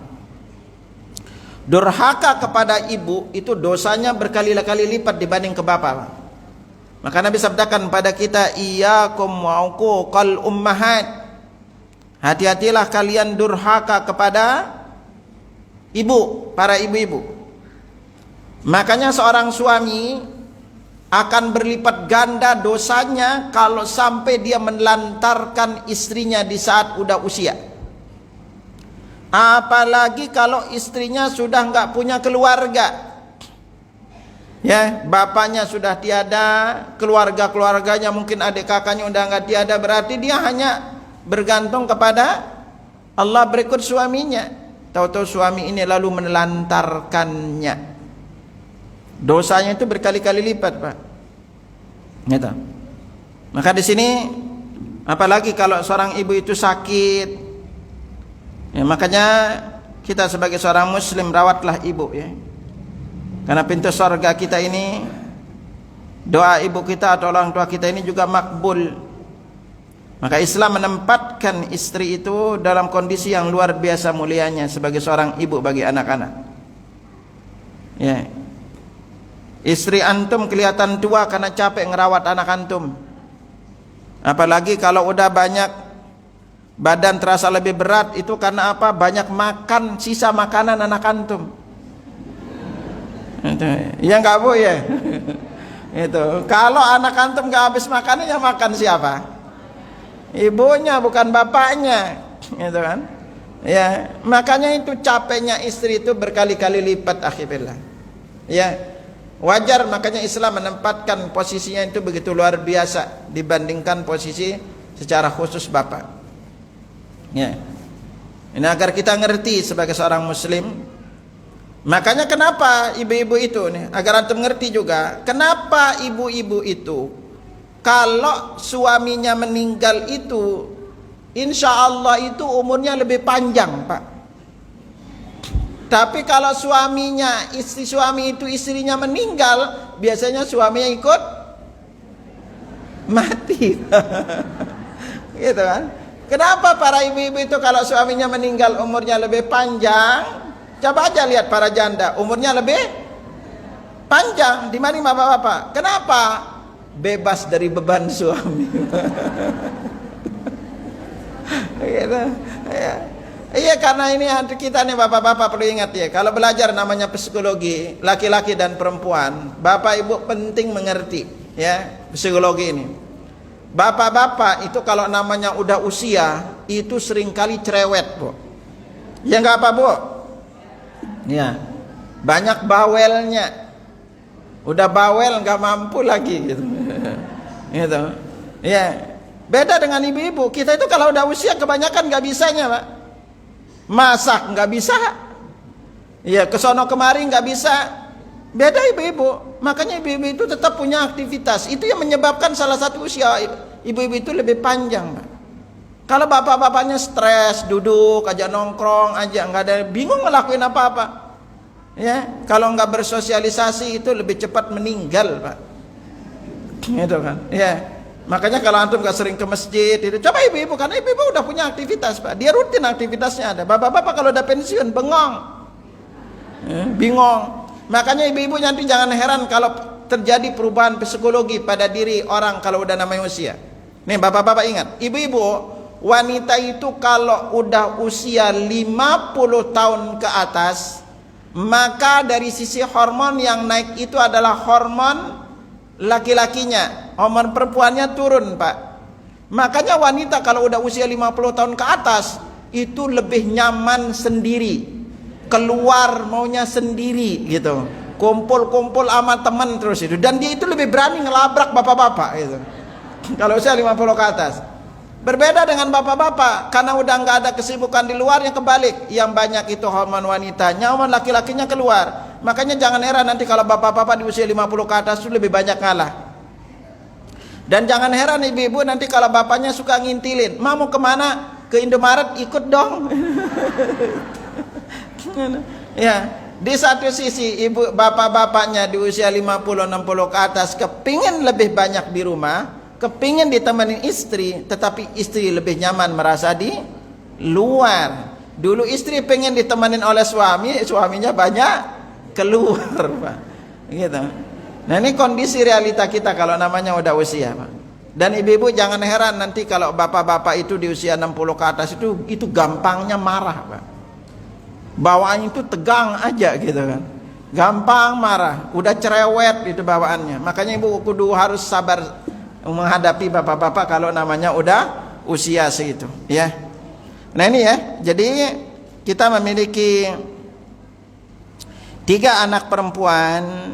Durhaka kepada ibu itu dosanya berkali-kali lipat dibanding ke bapak. Maka Nabi sabdakan pada kita, iyyakum wa uquqal ummahat. Hati-hatilah kalian durhaka kepada ibu, para ibu-ibu. Makanya seorang suami akan berlipat ganda dosanya kalau sampai dia menelantarkan istrinya di saat udah usia. Apalagi kalau istrinya sudah nggak punya keluarga, ya, bapaknya sudah tiada, keluarganya mungkin adik kakaknya udah nggak tiada, berarti dia hanya bergantung kepada Allah berikut suaminya. Tahu-tahu suami ini lalu menelantarkannya, dosanya itu berkali-kali lipat, Pak. Gitu. Maka di sini, apalagi kalau seorang ibu itu sakit. Ya, makanya kita sebagai seorang muslim rawatlah ibu, ya. Karena pintu surga kita ini, doa ibu kita atau orang tua kita ini juga makbul. Maka Islam menempatkan istri itu dalam kondisi yang luar biasa mulianya sebagai seorang ibu bagi anak-anak. Ya. Istri antum kelihatan tua karena capek ngerawat anak antum. Apalagi kalau udah banyak, badan terasa lebih berat, itu karena apa? Banyak makan sisa makanan anak antum. Ya enggak, Bu, ya? Itu. Kalau anak antum enggak habis makan, ya makan siapa? Ibunya, bukan bapaknya. Gitu kan? Ya, makanya itu capeknya istri itu berkali-kali lipat, akhirnya. Ya. Wajar, makanya Islam menempatkan posisinya itu begitu luar biasa dibandingkan posisi secara khusus bapak. Ya. Ini agar kita ngerti sebagai seorang muslim. Makanya kenapa ibu-ibu itu nih, agar antum ngerti juga, kenapa ibu-ibu itu kalau suaminya meninggal itu insya Allah itu umurnya lebih panjang, Pak. Tapi kalau suami itu istrinya meninggal, biasanya suaminya ikut mati. Gitu kan? Kenapa para ibu-ibu itu kalau suaminya meninggal umurnya lebih panjang? Coba aja lihat para janda, umurnya lebih panjang dibanding bapak-bapak. Kenapa? Bebas dari beban suami. Gitu. Ya. Iya, karena ini kita nih bapak-bapak perlu ingat, ya, kalau belajar namanya psikologi laki-laki dan perempuan, bapak ibu penting mengerti, ya, psikologi ini. Bapak-bapak itu kalau namanya udah usia itu seringkali cerewet, Bu. Ya enggak apa, Bu? Ya. Banyak bawelnya. Udah bawel enggak mampu lagi gitu. Gitu. Ya. Beda dengan ibu-ibu. Kita itu kalau udah usia kebanyakan enggak bisanya, Pak. Masak enggak bisa. Ya, kesono kemari enggak bisa. Beda ibu-ibu. Makanya ibu-ibu itu tetap punya aktivitas. Itu yang menyebabkan salah satu usia ibu-ibu itu lebih panjang, Pak. Kalau bapak-bapaknya stres, duduk aja, nongkrong aja, nggak ada, bingung ngelakuin apa-apa. Ya, kalau nggak bersosialisasi itu lebih cepat meninggal, Pak. Gitu kan? Ya. Makanya kalau antum nggak sering ke masjid, itu coba ibu-ibu, karena ibu-ibu udah punya aktivitas, Pak. Dia rutin aktivitasnya ada. Bapak-bapak kalau udah pensiun bengong. Ya, bingung. Makanya ibu-ibu nanti jangan heran kalau terjadi perubahan psikologi pada diri orang kalau udah namanya usia. Nih bapak-bapak ingat, ibu-ibu, wanita itu kalau udah usia 50 tahun ke atas, maka dari sisi hormon yang naik itu adalah hormon laki-lakinya, hormon perempuannya turun, Pak. Makanya wanita kalau udah usia 50 tahun ke atas itu lebih nyaman sendiri, keluar maunya sendiri gitu, kumpul-kumpul sama teman terus itu, dan dia itu lebih berani ngelabrak bapak-bapak gitu kalau usia 50 ke atas. Berbeda dengan bapak-bapak, karena udah nggak ada kesibukan di luar, yang kebalik, yang banyak itu hormon wanitanya, hormon laki-lakinya keluar. Makanya jangan heran nanti kalau bapak-bapak di usia 50 ke atas itu lebih banyak ngalah. Dan jangan heran ibu-ibu nanti kalau bapaknya suka ngintilin, mau kemana? Ke Indomaret, ikut dong. Ya, di satu sisi ibu bapak-bapaknya di usia 50-60 ke atas kepingin lebih banyak di rumah, kepingin ditemani istri, tetapi istri lebih nyaman merasa di luar. Dulu istri pengen ditemanin oleh suami, suaminya banyak keluar, Pak. Gitu. Nah, ini kondisi realita kita kalau namanya udah usia, Pak. Dan ibu-ibu jangan heran nanti kalau bapak-bapak itu di usia 60 ke atas itu gampangnya marah, Pak. Bawaannya itu tegang aja gitu kan. Gampang marah, udah cerewet itu bawaannya. Makanya ibu kudu harus sabar menghadapi bapak-bapak kalau namanya udah usia segitu, ya. Nah, ini ya. Jadi kita memiliki 3 anak perempuan.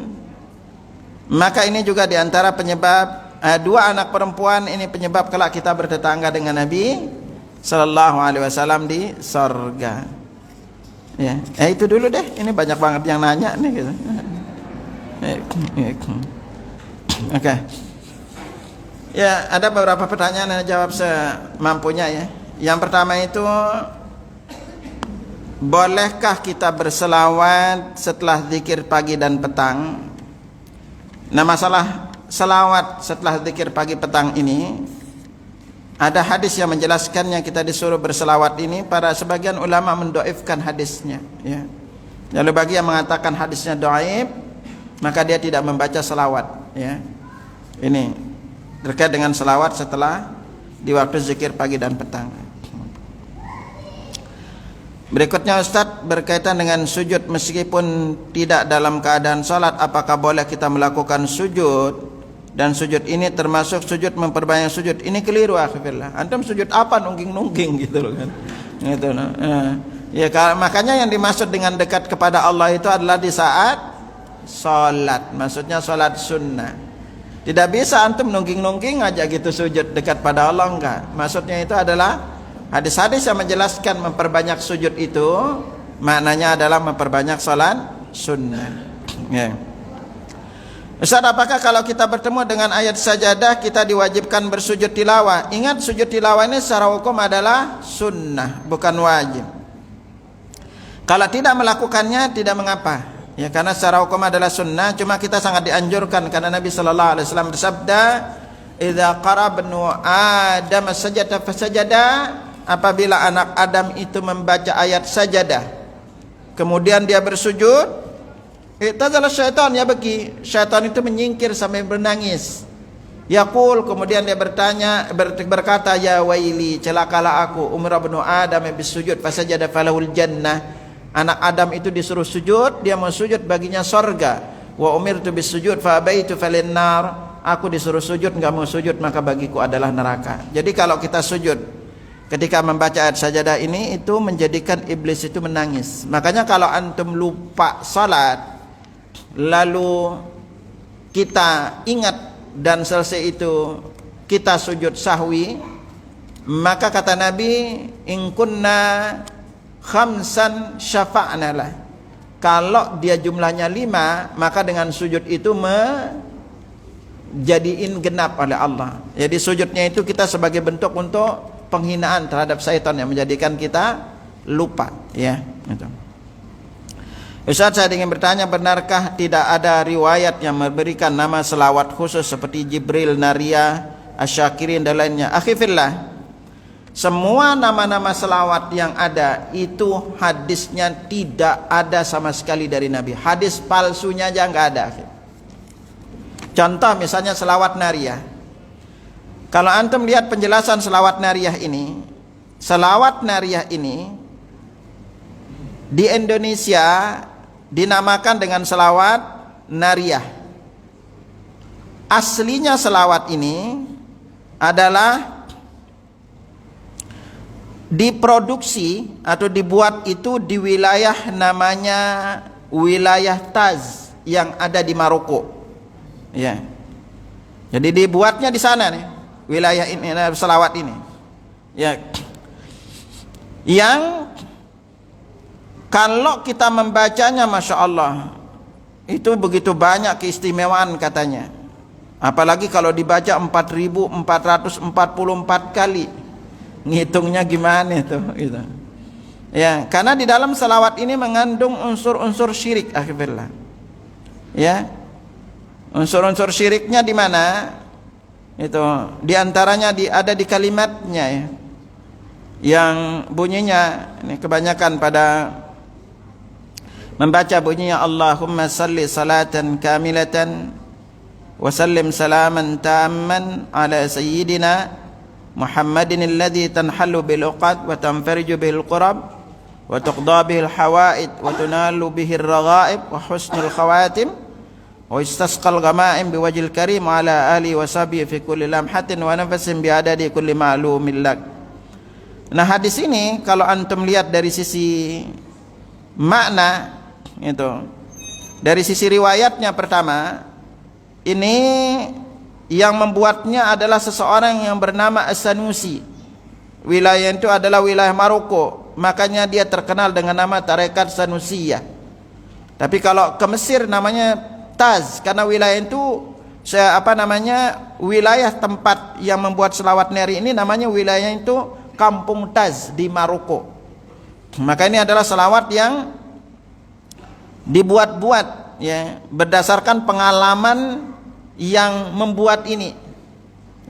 Maka ini juga diantara penyebab 2 anak perempuan ini penyebab kelak kita bertetangga dengan Nabi Sallallahu Alaihi Wasallam di sorga. Ya, itu dulu deh. Ini banyak banget yang nanya nih gitu. Oke. Ya, ada beberapa pertanyaan yang jawab semampunya ya. Yang pertama itu, bolehkah kita berselawat setelah zikir pagi dan petang? Nah, masalah selawat setelah zikir pagi petang ini, ada hadis yang menjelaskannya kita disuruh berselawat ini. Para sebagian ulama mendoifkan hadisnya, ya. Lalu bagi yang mengatakan hadisnya doif, maka dia tidak membaca selawat, ya. Ini terkait dengan selawat setelah di waktu zikir pagi dan petang. Berikutnya Ustadz, berkaitan dengan sujud meskipun tidak dalam keadaan salat, apakah boleh kita melakukan sujud? Dan sujud ini termasuk sujud memperbanyak sujud. Ini keliru akhirnya. Antum sujud apa nungging-nungging gitu loh kan. Gitu loh. Ya, makanya yang dimaksud dengan dekat kepada Allah itu adalah di saat salat. Maksudnya salat sunnah. Tidak bisa antum nungging-nungging aja gitu sujud dekat pada Allah, enggak. Maksudnya itu adalah hadis-hadis yang menjelaskan memperbanyak sujud itu maknanya adalah memperbanyak salat sunnah. Ya. Ustaz, apakah kalau kita bertemu dengan ayat sajadah kita diwajibkan bersujud tilawah? Ingat, sujud tilawah ini secara hukum adalah sunnah, bukan wajib. Kalau tidak melakukannya tidak mengapa. Ya, karena secara hukum adalah sunnah, cuma kita sangat dianjurkan karena Nabi sallallahu alaihi wasallam bersabda, "Idza qara ibnu Adam sajada fasajada." Apabila anak Adam itu membaca ayat sajadah, kemudian dia bersujud, itazala syaitan, ya bagi syaitan itu menyingkir sampai bernangis. Yaqul, kemudian dia berkata, "Ya waili, celakalah aku, umra ibnu Adam bisujud fasajada falahul jannah." Anak Adam itu disuruh sujud, dia mau sujud baginya sorga. Wa umirtu bisujud fa abaitu falinnar. Aku disuruh sujud, enggak mau sujud, maka bagiku adalah neraka. Jadi kalau kita sujud ketika membaca ayat sajadah ini, itu menjadikan iblis itu menangis. Makanya kalau antum lupa salat lalu kita ingat dan selesai itu kita sujud sahwi, maka kata Nabi, in kunna khamsan syafa'na lah. Kalau dia jumlahnya 5, maka dengan sujud itu menjadiin genap oleh Allah. Jadi sujudnya itu kita sebagai bentuk untuk penghinaan terhadap syaitan yang menjadikan kita lupa, ya. Gitu. Ustaz, saya ingin bertanya, benarkah tidak ada riwayat yang memberikan nama selawat khusus seperti Jibril, Nariyah, Asyakirin dan lainnya? Akhifillah, semua nama-nama selawat yang ada itu hadisnya tidak ada sama sekali dari Nabi. Hadis palsunya aja nggak ada. Contoh misalnya selawat Nariyah. Kalau antum lihat penjelasan selawat Nariyah ini, selawat Nariyah ini di Indonesia dinamakan dengan selawat Nariyah. Aslinya selawat ini adalah diproduksi atau dibuat itu di wilayah namanya wilayah Taz yang ada di Maroko. Ya. Jadi dibuatnya di sana nih, wilayah ini, selawat ini. Ya. Yang kalau kita membacanya, Masya Allah, itu begitu banyak keistimewaan katanya. Apalagi kalau dibaca 4.444 kali. Ngitungnya gimana itu gitu. Ya, karena di dalam salawat ini mengandung unsur-unsur syirik akhirnya. Ya. Unsur-unsur syiriknya di mana? Itu di antaranya ada di kalimatnya ya. Yang bunyinya ini kebanyakan pada membaca bunyinya Allahumma salli salatan kamilatan wa sallim salaman tamman ala sayyidina Muhammadin alladhi tanhallu bil uqad wa tanfariju bil qurab wa tuqda bihil hawaid wa tunalu bihir raghaib wa husnul khawatim wa istasqal ghamaim biwajhil karim ala ali wa sahbihi fi kulli lamhatin wa nafasin bi adadi kulli ma'lumin lak. Nah, hadis ini kalau antum lihat dari sisi makna itu, dari sisi riwayatnya pertama, ini yang membuatnya adalah seseorang yang bernama As-Sanusi. Wilayah itu adalah wilayah Maroko, makanya dia terkenal dengan nama tarekat Sanusiyah. Tapi kalau ke Mesir namanya Taz, karena wilayah itu wilayah tempat yang membuat selawat nari ini namanya wilayah itu Kampung Taz di Maroko. Maka ini adalah selawat yang dibuat-buat ya, berdasarkan pengalaman yang membuat ini.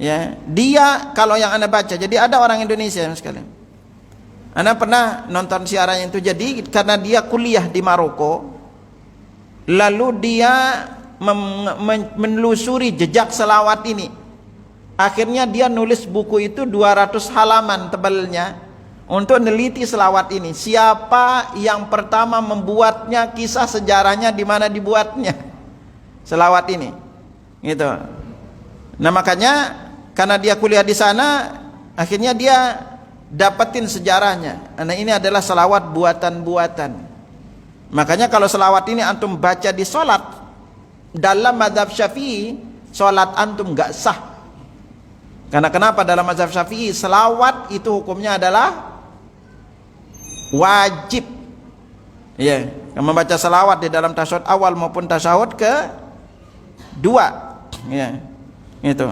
Ya, dia kalau yang Anda baca, jadi ada orang Indonesia sekalian. Anda pernah nonton siaran itu, jadi karena dia kuliah di Maroko, lalu dia menelusuri jejak selawat ini. Akhirnya dia nulis buku itu 200 halaman tebalnya untuk neliti selawat ini. Siapa yang pertama membuatnya, kisah sejarahnya di mana dibuatnya selawat ini. Gitu. Nah, makanya karena dia kuliah di sana, akhirnya dia dapetin sejarahnya. Nah, ini adalah selawat buatan-buatan. Makanya kalau selawat ini antum baca di sholat, dalam mazhab Syafi'i, sholat antum gak sah. Karena kenapa? Dalam mazhab Syafi'i, selawat itu hukumnya adalah wajib. Ya, membaca selawat di dalam tasyahud awal maupun tasyahud kedua. Ya, itu.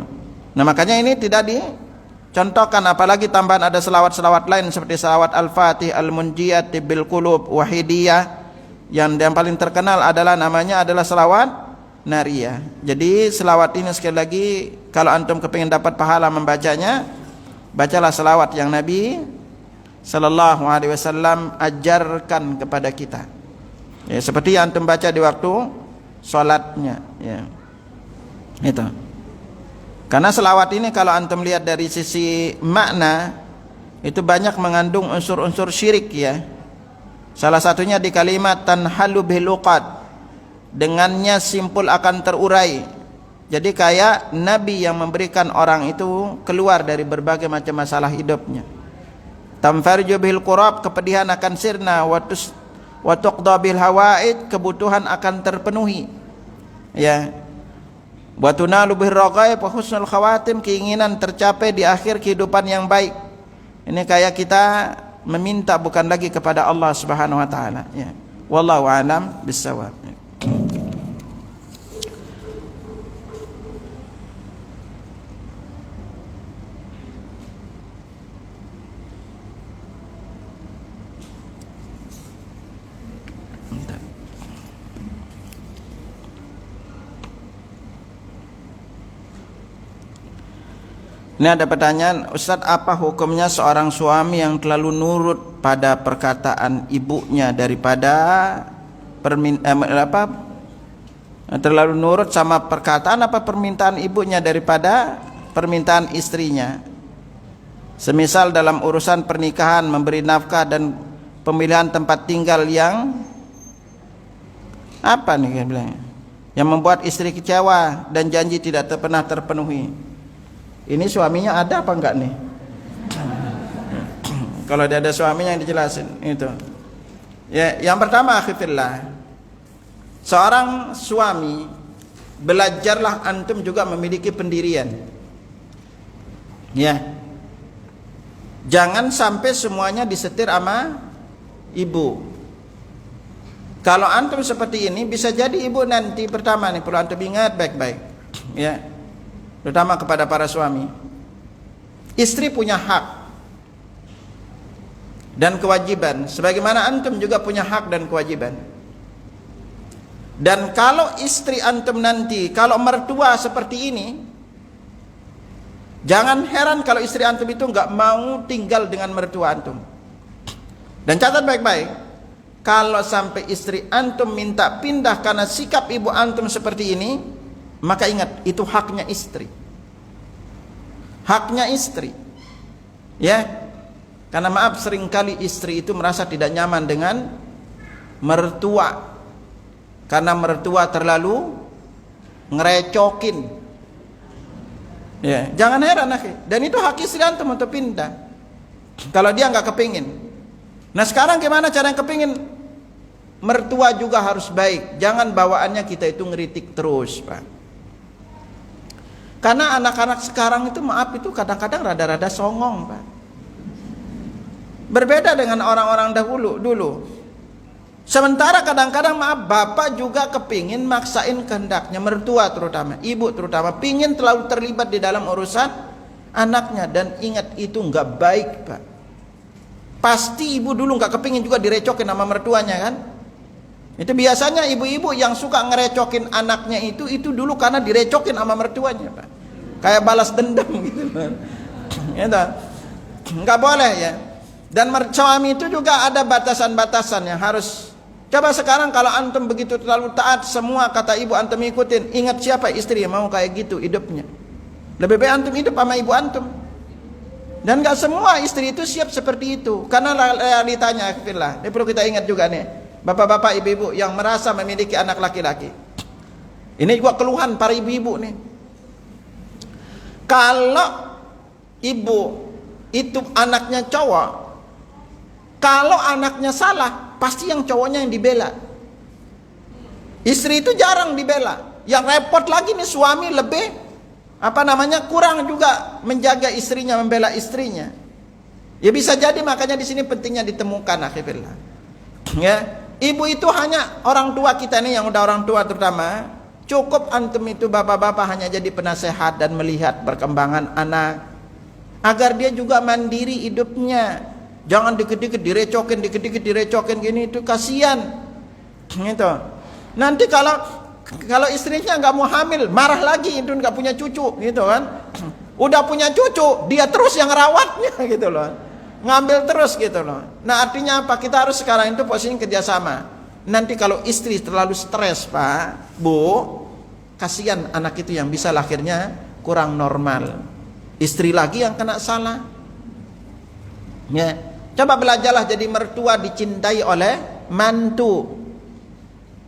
Nah, makanya ini tidak dicontohkan, apalagi tambahan ada selawat-selawat lain seperti selawat Al-Fatih, Al-Munjiyat, Bil Qulub, Wahidiyah. Yang paling terkenal adalah namanya adalah selawat Nariyah. Jadi selawat ini sekali lagi, kalau antum kepingin dapat pahala membacanya, bacalah selawat yang Nabi sallallahu alaihi wasallam ajarkan kepada kita. Ya, seperti yang antum baca di waktu salatnya, ya. Itu. Karena selawat ini kalau antum lihat dari sisi makna, itu banyak mengandung unsur-unsur syirik ya. Salah satunya di kalimat tanhalu bil uqad, dengannya simpul akan terurai. Jadi kayak Nabi yang memberikan orang itu keluar dari berbagai macam masalah hidupnya. Tamfarju bil qurab, kepedihan akan sirna, wa tuqda bil hawaid, kebutuhan akan terpenuhi. Ya. Wa tunalu bir raghaib wa husnul khawatim, keinginan tercapai di akhir kehidupan yang baik. Ini kayak kita meminta bukan lagi kepada Allah Subhanahu wa taala, ya. Wallahu a'lam bissawab. Ini ada pertanyaan, Ustadz, apa hukumnya seorang suami yang terlalu nurut pada perkataan ibunya daripada terlalu nurut sama perkataan apa permintaan ibunya daripada permintaan istrinya? Semisal dalam urusan pernikahan, memberi nafkah dan pemilihan tempat tinggal yang apa nih dia bilang, yang membuat istri kecewa dan janji tidak pernah terpenuhi. Ini suaminya ada apa enggak nih? Kalau dia ada suaminya yang dijelasin itu. Ya, yang pertama akhirnya seorang suami, belajarlah antum juga memiliki pendirian. Ya. Jangan sampai semuanya disetir sama ibu. Kalau antum seperti ini, bisa jadi ibu nanti pertama nih perlu antum ingat baik-baik, ya, terutama kepada para suami. Istri punya hak dan kewajiban, sebagaimana antum juga punya hak dan kewajiban. Dan kalau istri antum nanti, kalau mertua seperti ini, jangan heran kalau istri antum itu nggak mau tinggal dengan mertua antum. Dan catat baik-baik. Kalau sampai istri antum minta pindah karena sikap ibu antum seperti ini, maka ingat, itu haknya istri. Haknya istri. Ya. Karena maaf, seringkali istri itu merasa tidak nyaman dengan mertua. Karena mertua terlalu ngerecokin. Ya, jangan heran, akhi. Dan itu hak istri antum untuk pindah. Kalau dia nggak kepingin. Nah, sekarang gimana cara yang kepingin? Mertua juga harus baik. Jangan bawaannya kita itu ngeritik terus, Pak. Karena anak-anak sekarang itu, maaf, itu kadang-kadang rada-rada songong, Pak. Berbeda dengan orang-orang dulu. Sementara kadang-kadang, maaf, bapak juga kepingin maksain kehendaknya, mertua terutama, ibu terutama, pingin terlalu terlibat di dalam urusan anaknya. Dan ingat, itu nggak baik, Pak. Pasti ibu dulu nggak kepingin juga direcokin sama mertuanya, kan? Itu biasanya ibu-ibu yang suka ngerecokin anaknya itu dulu karena direcokin sama mertuanya, Pak. Kayak balas dendam gitu. Gitu. Nggak boleh, ya. Dan suami itu juga ada batasan-batasan yang harus. Coba sekarang kalau antum begitu terlalu taat, semua kata ibu antum ikutin, ingat siapa istri yang mau kayak gitu hidupnya. Lebih baik antum hidup sama ibu antum. Dan nggak semua istri itu siap seperti itu. Karena realitanya, ini perlu kita ingat juga nih. Bapak-bapak, ibu-ibu yang merasa memiliki anak laki-laki. Ini juga keluhan para ibu-ibu nih. Kalau ibu itu anaknya cowok, kalau anaknya salah, pasti yang cowoknya yang dibela. Istri itu jarang dibela. Yang repot lagi nih suami lebih kurang juga menjaga istrinya, membela istrinya. Ya bisa jadi, makanya di sini pentingnya ditemukan, akhirnya. Ya. Ibu itu hanya orang tua kita nih, yang udah orang tua terutama, cukup antum itu bapak-bapak hanya jadi penasehat dan melihat perkembangan anak agar dia juga mandiri hidupnya. Jangan dikit-dikit direcokin gini, itu kasihan. Gitu. Nanti kalau istrinya nggak mau hamil, marah lagi, itu nggak punya cucu, gitu kan? Udah punya cucu, dia terus yang rawatnya, gitu loh. Ngambil terus, gitu loh. Nah, artinya apa? Kita harus sekarang itu posisi kerjasama. Nanti kalau istri terlalu stres, Pak, Bu, kasihan anak itu yang bisa lahirnya kurang normal. Istri lagi yang kena salah. Ya, coba belajarlah jadi mertua dicintai oleh mantu.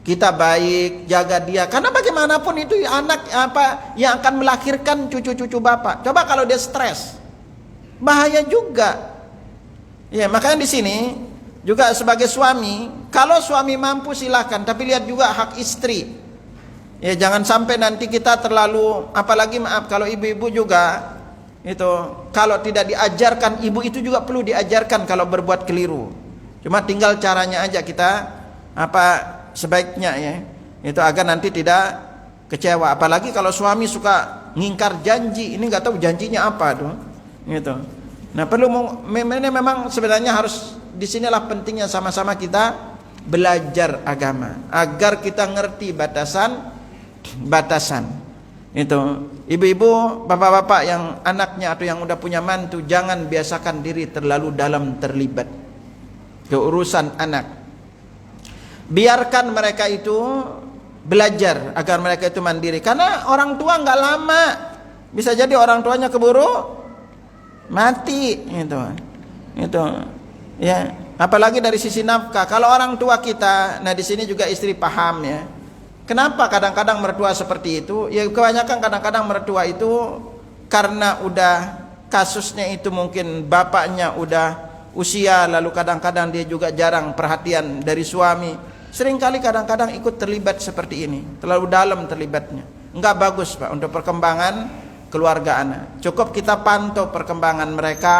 Kita baik, jaga dia. Karena bagaimanapun itu anak yang akan melahirkan cucu-cucu bapak. Coba kalau dia stres, bahaya juga. Ya, makanya di sini juga sebagai suami, kalau suami mampu silakan, tapi lihat juga hak istri. Ya, jangan sampai nanti kita terlalu, apalagi maaf kalau ibu-ibu juga itu kalau tidak diajarkan, ibu itu juga perlu diajarkan kalau berbuat keliru. Cuma tinggal caranya aja kita sebaiknya, ya. Itu agar nanti tidak kecewa. Apalagi kalau suami suka ngingkar janji, ini nggak tahu janjinya apa tuh. Gitu. Nah, memang sebenarnya harus, disinilah pentingnya sama-sama kita belajar agama agar kita ngerti batasan. Itu ibu-ibu, bapak-bapak yang anaknya atau yang udah punya mantu, jangan biasakan diri terlalu dalam terlibat ke urusan anak. Biarkan mereka itu belajar agar mereka itu mandiri. Karena orang tua nggak lama, bisa jadi orang tuanya keburu mati, gitu. Ya, apalagi dari sisi nafkah. Kalau orang tua kita, nah di sini juga istri paham, ya. Kenapa kadang-kadang mertua seperti itu? Ya kebanyakan kadang-kadang mertua itu karena udah kasusnya itu mungkin bapaknya udah usia, lalu kadang-kadang dia juga jarang perhatian dari suami. Seringkali kadang-kadang ikut terlibat seperti ini, terlalu dalam terlibatnya. Enggak bagus, Pak, untuk perkembangan keluarga anak. Cukup kita pantau perkembangan mereka.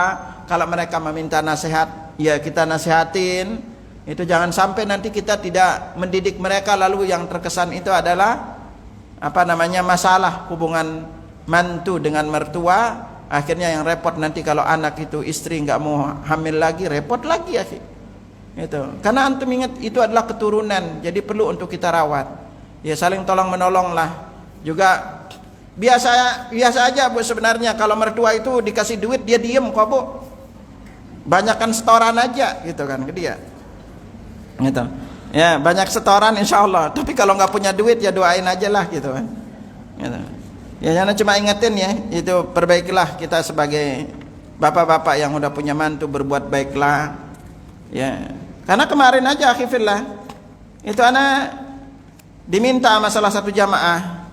Kalau mereka meminta nasihat, ya kita nasihatin. Itu jangan sampai nanti kita tidak mendidik mereka, lalu yang terkesan itu adalah masalah hubungan mantu dengan mertua. Akhirnya yang repot nanti kalau anak itu istri nggak mau hamil lagi, repot lagi akhi. Itu. Karena antum ingat itu adalah keturunan, jadi perlu untuk kita rawat. Ya saling tolong menolong lah. Juga biasa aja Bu sebenarnya kalau mertua itu dikasih duit dia diem kok Bu. Banyakkan setoran aja gitu kan ke dia. Gitu. Ya banyak setoran insya Allah. Tapi kalau nggak punya duit ya doain aja lah gitu kan. Gitu. Ya jangan cuma ingetin ya, itu perbaikilah kita sebagai bapak-bapak yang udah punya mantu, berbuat baiklah. Ya. Karena kemarin aja akhifillah itu anak diminta sama salah satu jamaah.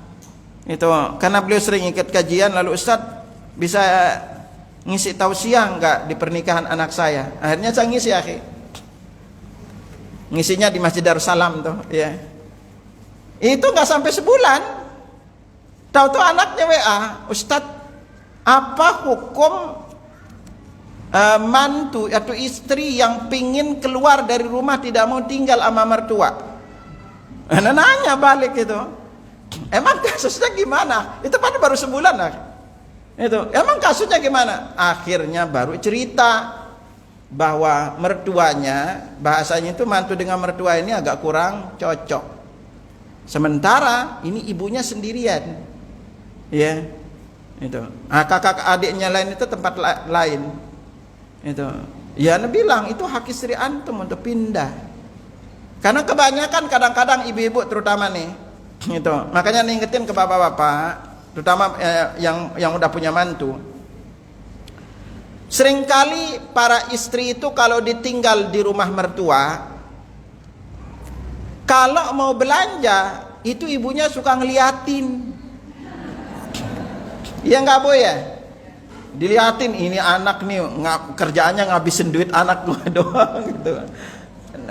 Itu karena beliau sering ikut kajian, lalu Ustaz bisa ngisi tausiah enggak di pernikahan anak saya. Akhirnya saya ngisi akhi. Ngisinya di Masjid Darussalam tuh, ya. Itu enggak sampai sebulan. Tahu-tahu anaknya WA, Ustadz, apa hukum mantu atau istri yang pingin keluar dari rumah tidak mau tinggal sama mertua? Nanya balik itu, emang kasusnya gimana? Itu pada baru sebulan lah. Itu, emang kasusnya gimana? Akhirnya baru cerita bahwa mertuanya, bahasanya itu mantu dengan mertua ini agak kurang cocok. Sementara ini ibunya sendirian. Ya, itu. Kakak adiknya lain itu tempat lain. Itu. Ya, Nabi bilang itu hak istri antum untuk pindah. Karena kebanyakan kadang-kadang ibu-ibu terutama nih, itu. Makanya ngingetin ke bapak-bapak, terutama yang udah punya mantu. Seringkali para istri itu kalau ditinggal di rumah mertua, kalau mau belanja itu ibunya suka ngeliatin. Ya nggak boleh ya, dilihatin ini anak nih kerjaannya ngabisin duit anak gua doang gitu.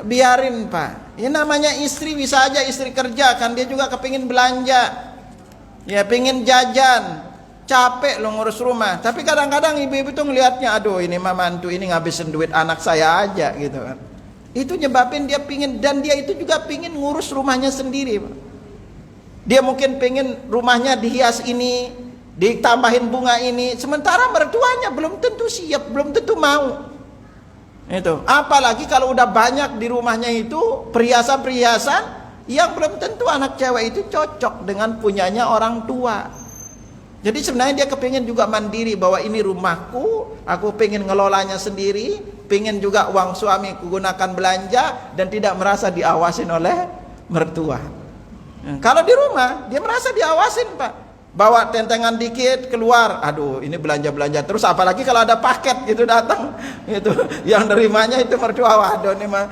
Biarin Pak, ini namanya istri, bisa aja istri kerja kan, dia juga kepingin belanja, ya pingin jajan, capek lo ngurus rumah. Tapi kadang-kadang ibu-ibu tuh ngelihatnya, aduh ini mah mantu ini ngabisin duit anak saya aja gitu kan. Itu nyebabin dia pingin, dan dia itu juga pingin ngurus rumahnya sendiri Pak. Dia mungkin pingin rumahnya dihias ini, ditambahin bunga ini, sementara mertuanya belum tentu siap, belum tentu mau. Itu apalagi kalau udah banyak di rumahnya itu perhiasan-perhiasan yang belum tentu anak cewek itu cocok dengan punyanya orang tua. Jadi sebenarnya dia kepingin juga mandiri, bahwa ini rumahku, aku pengen ngelolanya sendiri, pengen juga uang suami gunakan belanja dan tidak merasa diawasin oleh mertua. Kalau di rumah dia merasa diawasin Pak. Bawa tentengan dikit keluar, aduh ini belanja-belanja terus, apalagi kalau ada paket gitu datang, itu yang nerimanya itu mertua, waduh ini mah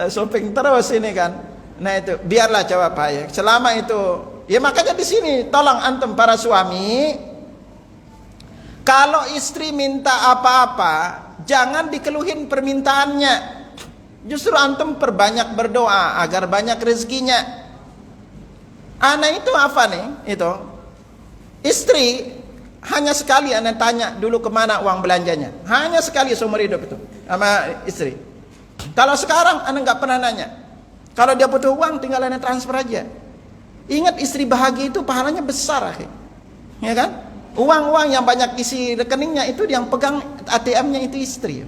shopping terus ini kan. Nah itu biarlah coba Pak ya, selama itu ya. Makanya di sini tolong antum para suami, kalau istri minta apa-apa jangan dikeluhin permintaannya, justru antum perbanyak berdoa agar banyak rezekinya. Anak itu apa nih? Itu istri hanya sekali anak tanya dulu kemana uang belanjanya, hanya sekali seumur hidup itu sama istri. Kalau sekarang anak nggak pernah nanya. Kalau dia butuh uang tinggal anak transfer aja. Ingat, istri bahagia itu pahalanya besar akhir, ya kan? Uang-uang yang banyak isi rekeningnya itu yang pegang ATM-nya itu istri.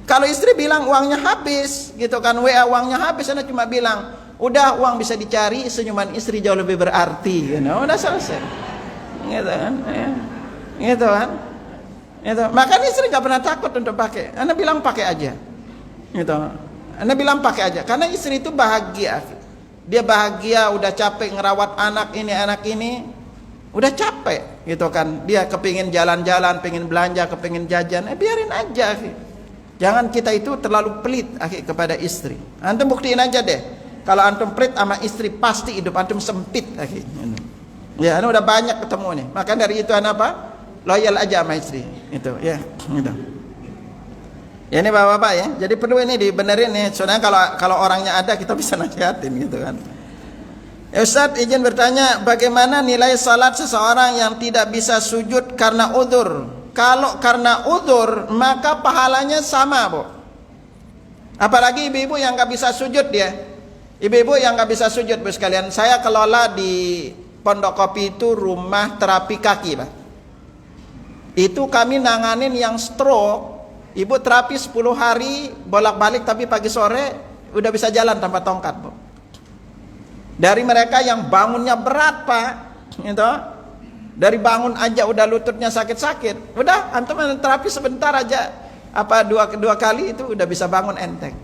Kalau istri bilang uangnya habis gitu kan, WA uangnya habis, anak cuma bilang udah uang bisa dicari, senyuman istri jauh lebih berarti, udah selesai, gitu kan, ya. Gitu kan, gitu. Makanya istri nggak pernah takut untuk pakai. Anda bilang pakai aja, gitu. Anda bilang pakai aja, karena istri itu bahagia, dia bahagia, udah capek ngerawat anak ini, udah capek, gitu kan. Dia kepingin jalan-jalan, pengen belanja, kepingin jajan, biarin aja. Jangan kita itu terlalu pelit kepada istri. Antum buktiin aja deh. Kalau antum pelit sama istri, pasti hidup antum sempit akhirnya. Ya, udah banyak ketemu nih. Maka dari itu apa? Loyal aja sama istri. Itu, ya. Gitu. Ya ini Bapak-bapak ya. Jadi perlu ini dibenerin nih. Soalnya kalau orangnya ada kita bisa nasihatin gitu kan. Ya Ustaz, izin bertanya, bagaimana nilai salat seseorang yang tidak bisa sujud karena udzur? Kalau karena udzur, maka pahalanya sama, Bu. Apalagi ibu-ibu yang nggak bisa sujud dia. Ibu-ibu yang nggak bisa sujud, Bu sekalian. Saya kelola di Pondok Kopi itu rumah terapi kaki, Pak. Itu kami nanganin yang stroke. Ibu terapi 10 hari bolak-balik, tapi pagi sore udah bisa jalan tanpa tongkat, Bu. Dari mereka yang bangunnya berat, Pak, gitu. Dari bangun aja udah lututnya sakit-sakit. Udah antum terapi sebentar aja, apa dua kali itu udah bisa bangun enteng.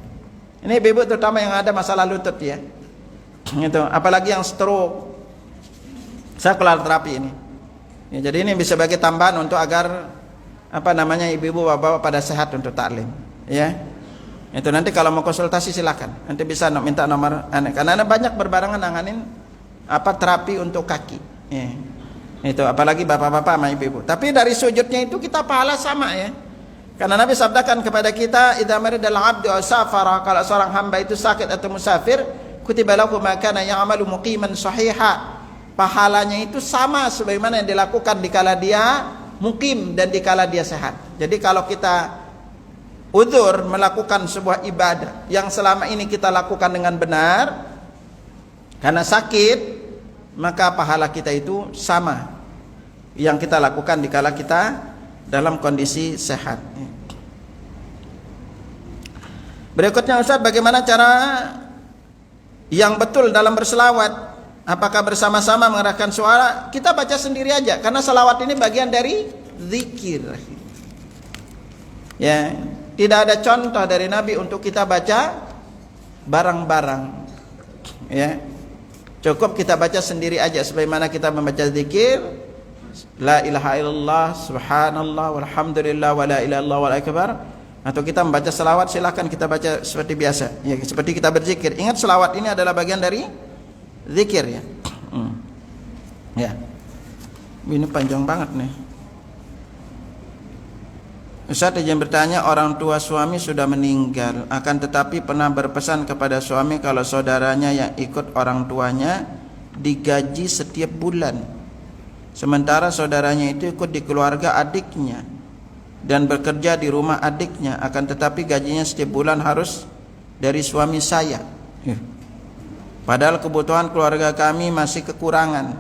Ini ibu terutama yang ada masalah lutut ya. Gitu. Apalagi yang stroke. Saya kelar terapi ini. Ya, jadi ini bisa bagi tambahan untuk agar apa namanya ibu-ibu bapak-bapak pada sehat untuk taklim, ya. Itu nanti kalau mau konsultasi silakan. Nanti bisa minta nomor karena banyak berbarengan nanganin apa terapi untuk kaki. Ya. Itu apalagi bapak-bapak sama ibu-ibu. Tapi dari sujudnya itu kita pahala sama ya. Karena Nabi sabdakan kepada kita, idza maridal 'abdu aw safara, kalau seorang hamba itu sakit atau musafir, kutiba lahu ma kana ya'malu muqiman sahiha. Pahalanya itu sama sebagaimana yang dilakukan dikala dia mukim dan dikala dia sehat. Jadi kalau kita udzur melakukan sebuah ibadah yang selama ini kita lakukan dengan benar, karena sakit, maka pahala kita itu sama yang kita lakukan dikala kita dalam kondisi sehat. Berikutnya Ustaz, bagaimana cara yang betul dalam berselawat? Apakah bersama-sama mengerahkan suara? Kita baca sendiri aja, karena selawat ini bagian dari zikir. Ya, tidak ada contoh dari Nabi untuk kita baca bareng-bareng. Ya, cukup kita baca sendiri aja, sebagaimana kita membaca zikir. La ilaha illallah, subhanallah, walhamdulillah, wa la ilaha illallah, wal akbar. Atau kita membaca selawat, silakan kita baca seperti biasa. Ya, seperti kita berzikir. Ingat selawat ini adalah bagian dari zikir ya. Ya. Ini panjang banget nih. Ustaz izin bertanya, orang tua suami sudah meninggal, akan tetapi pernah berpesan kepada suami kalau saudaranya yang ikut orang tuanya digaji setiap bulan. Sementara saudaranya itu ikut di keluarga adiknya dan bekerja di rumah adiknya, akan tetapi gajinya setiap bulan harus dari suami saya. Padahal kebutuhan keluarga kami masih kekurangan.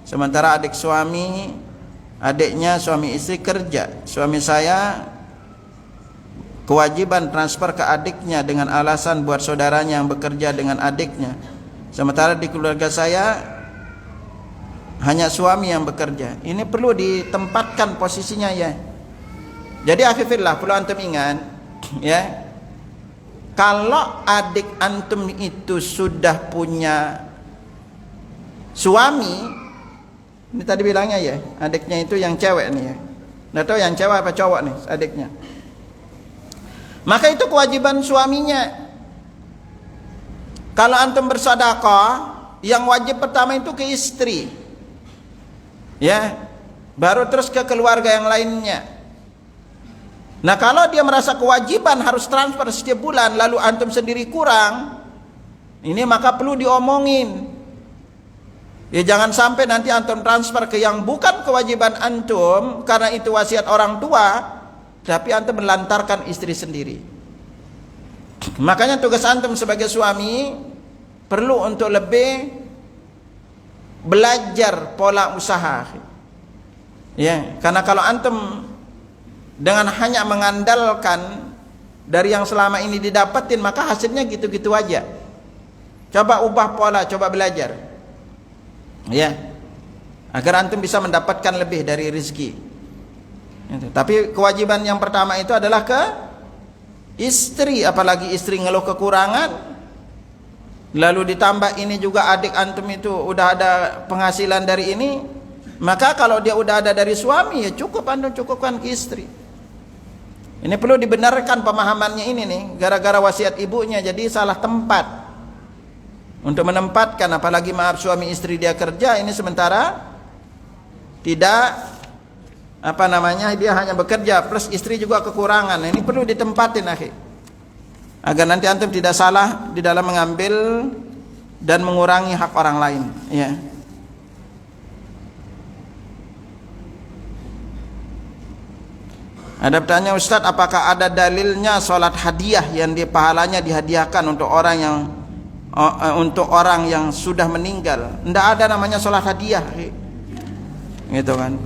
Sementara adik suami, adiknya suami istri kerja. Suami saya kewajiban transfer ke adiknya dengan alasan buat saudaranya yang bekerja dengan adiknya. Sementara di keluarga saya hanya suami yang bekerja. Ini perlu ditempatkan posisinya ya. Jadi akhirnya perlu antum ingat ya. Kalau adik antum itu sudah punya suami, ini tadi bilangnya ya, adiknya itu yang cewek nih ya. Nggak tahu yang cewek apa cowok nih adiknya. Maka itu kewajiban suaminya. Kalau antum bersedekah, yang wajib pertama itu ke istri. Ya, baru terus ke keluarga yang lainnya. Nah kalau dia merasa kewajiban harus transfer setiap bulan, lalu antum sendiri kurang, ini maka perlu diomongin. Ya jangan sampai nanti antum transfer ke yang bukan kewajiban antum, karena itu wasiat orang tua, tapi antum melantarkan istri sendiri. Makanya tugas antum sebagai suami perlu untuk lebih belajar pola usaha. Ya, karena kalau antum dengan hanya mengandalkan dari yang selama ini didapatin, maka hasilnya gitu-gitu aja. Coba ubah pola, coba belajar. Ya. Agar antum bisa mendapatkan lebih dari rezeki. Tapi kewajiban yang pertama itu adalah ke istri, apalagi istri ngeluh kekurangan. Lalu ditambah ini juga adik antum itu udah ada penghasilan dari ini, maka kalau dia udah ada dari suami ya cukup antum cukupkan ke istri. Ini perlu dibenarkan pemahamannya ini nih, gara-gara wasiat ibunya jadi salah tempat untuk menempatkan, apalagi maaf suami istri dia kerja, ini sementara tidak apa namanya, dia hanya bekerja plus istri juga kekurangan. Ini perlu ditempatin akhi, agar nanti antum tidak salah di dalam mengambil dan mengurangi hak orang lain ya. Ada pertanyaan, Ustaz, apakah ada dalilnya sholat hadiah yang pahalanya dihadiahkan untuk orang yang sudah meninggal? Tidak ada namanya sholat hadiah, gitu kan?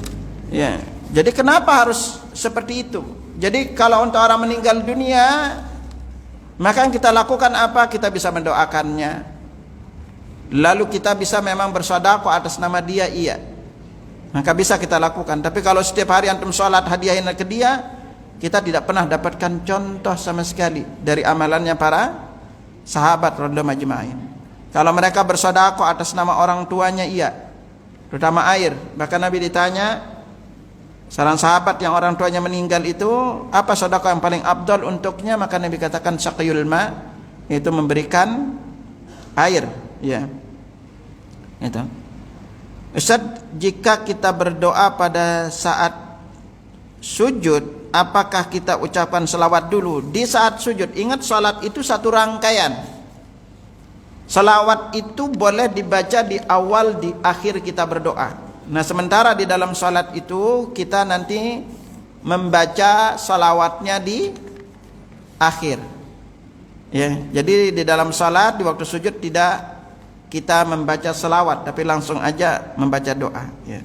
Ya. Jadi kenapa harus seperti itu? Jadi kalau untuk orang meninggal dunia, maka yang kita lakukan apa? Kita bisa mendoakannya. Lalu kita bisa memang bersedekah atas nama dia, iya. Maka bisa kita lakukan. Tapi kalau setiap hari antum sholat hadiahin ke dia, kita tidak pernah dapatkan contoh sama sekali dari amalannya para sahabat radhiyallahu majma'in. Kalau mereka bersedekah atas nama orang tuanya, iya, terutama air. Bahkan Nabi ditanya, seorang sahabat yang orang tuanya meninggal itu, apa sedekah yang paling afdal untuknya? Maka Nabi katakan saqyul ma, itu memberikan air, ya. Itu. Ustaz, jika kita berdoa pada saat sujud, apakah kita ucapkan selawat dulu di saat sujud? Ingat, salat itu satu rangkaian. Selawat itu boleh dibaca di awal, di akhir kita berdoa. Nah, sementara di dalam salat itu kita nanti membaca selawatnya di akhir. Ya, jadi di dalam salat di waktu sujud tidak kita membaca selawat, tapi langsung aja membaca doa, ya.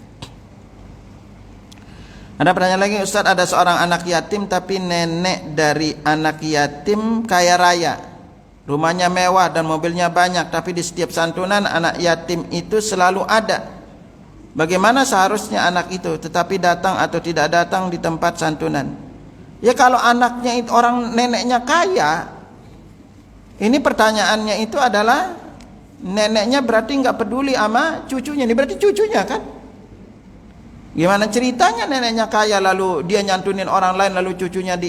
Ada pertanyaan lagi, Ustaz, ada seorang anak yatim tapi nenek dari anak yatim kaya raya, rumahnya mewah dan mobilnya banyak, tapi di setiap santunan anak yatim itu selalu ada. Bagaimana seharusnya anak itu tetapi datang atau tidak datang di tempat santunan? Ya, kalau anaknya itu orang neneknya kaya, ini pertanyaannya itu adalah neneknya berarti nggak peduli sama cucunya, ini berarti cucunya kan? Gimana ceritanya neneknya kaya lalu dia nyantunin orang lain lalu cucunya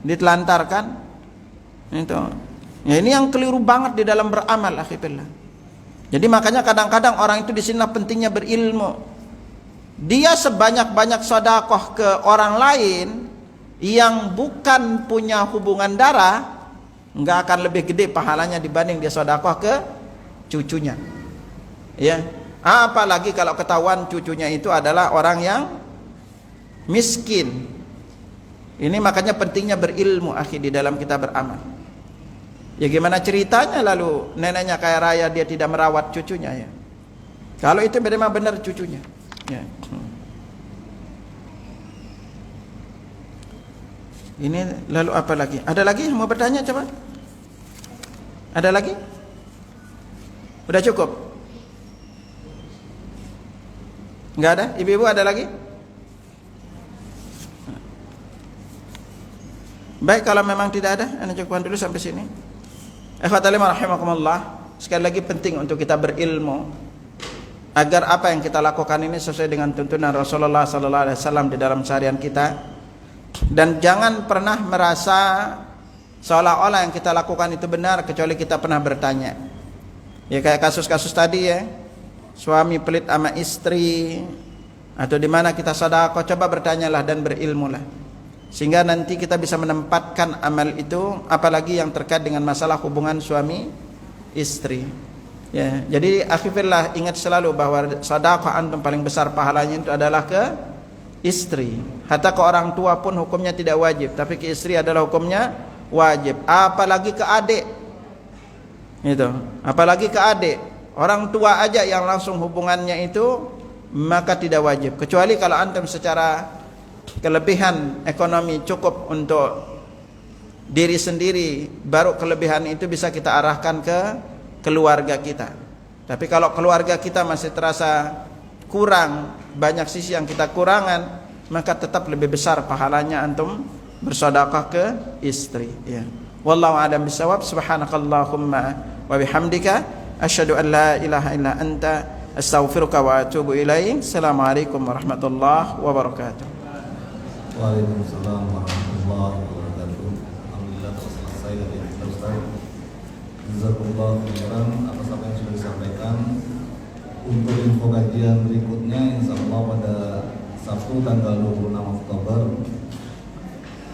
ditelantarkan? Itu. Ya, ini yang keliru banget di dalam beramal, akhirnya. Jadi makanya kadang-kadang orang itu di sini pentingnya berilmu. Dia sebanyak-banyak sedekah ke orang lain yang bukan punya hubungan darah, nggak akan lebih gede pahalanya dibanding dia sedekah ke cucunya. Ya. Apalagi kalau ketahuan cucunya itu adalah orang yang miskin. Ini makanya pentingnya berilmu, akhi, di dalam kita beramal. Ya, gimana ceritanya lalu neneknya kaya raya dia tidak merawat cucunya, ya? Kalau itu memang benar cucunya, ya. Ini lalu apa lagi? Ada lagi yang mau bertanya, coba? Ada lagi? Udah cukup? Enggak ada? Ibu-ibu ada lagi? Baik, kalau memang tidak ada, anda cukupkan dulu sampai sini. Ikhwatal iman rahimakumullah, sekali lagi penting untuk kita berilmu agar apa yang kita lakukan ini sesuai dengan tuntunan Rasulullah sallallahu alaihi wasallam di dalam seharian kita. Dan jangan pernah merasa seolah-olah yang kita lakukan itu benar kecuali kita pernah bertanya. Ya, kayak kasus-kasus tadi, ya. Suami pelit sama istri, atau di mana kita sedekah, coba bertanyalah dan berilmulah. Sehingga nanti kita bisa menempatkan amal itu, apalagi yang terkait dengan masalah hubungan suami istri. Ya, jadi akhirnya ingat selalu bahwa sedekah antum paling besar pahalanya itu adalah ke istri. Hatta ke orang tua pun hukumnya tidak wajib, tapi ke istri adalah hukumnya wajib. Apalagi ke adik. Itu, apalagi ke adik. Orang tua aja yang langsung hubungannya itu maka tidak wajib. Kecuali kalau antum secara kelebihan ekonomi cukup untuk diri sendiri, baru kelebihan itu bisa kita arahkan ke keluarga kita. Tapi kalau keluarga kita masih terasa kurang, banyak sisi yang kita kurangan, maka tetap lebih besar pahalanya antum bersedekah ke istri, ya. Wallahu a'lam bishawab. Subhanakallahumma wa bihamdika asyhadu an la ilaha illa anta astaghfiruka wa atubu ilaik. Assalamualaikum warahmatullahi wabarakatuh. Waalaikumsalam warahmatullahi wabarakatuh. Alhamdulillah telah selesai dari kita Ustaz. Jazakumullah khairan atas apa yang sudah disampaikan. Untuk info kajian berikutnya insyaallah pada Sabtu tanggal 26 Oktober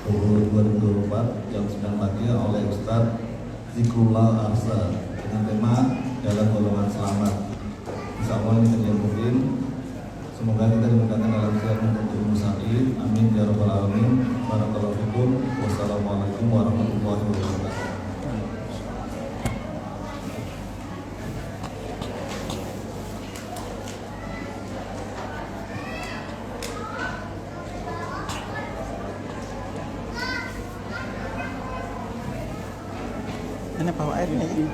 2024 jam 9 pagi oleh Ustaz Zikrullah Arsa dengan tema Jalan Golongan Selamat. Insyaallah ini kajian rutin Semoga kita dimudahkan dalam setiap menuntut ilmu syar'i. Amin ya rabbal alamin. Barakallahu fikum. Wassalamualaikum warahmatullahi wabarakatuh. Ini bawa air ini.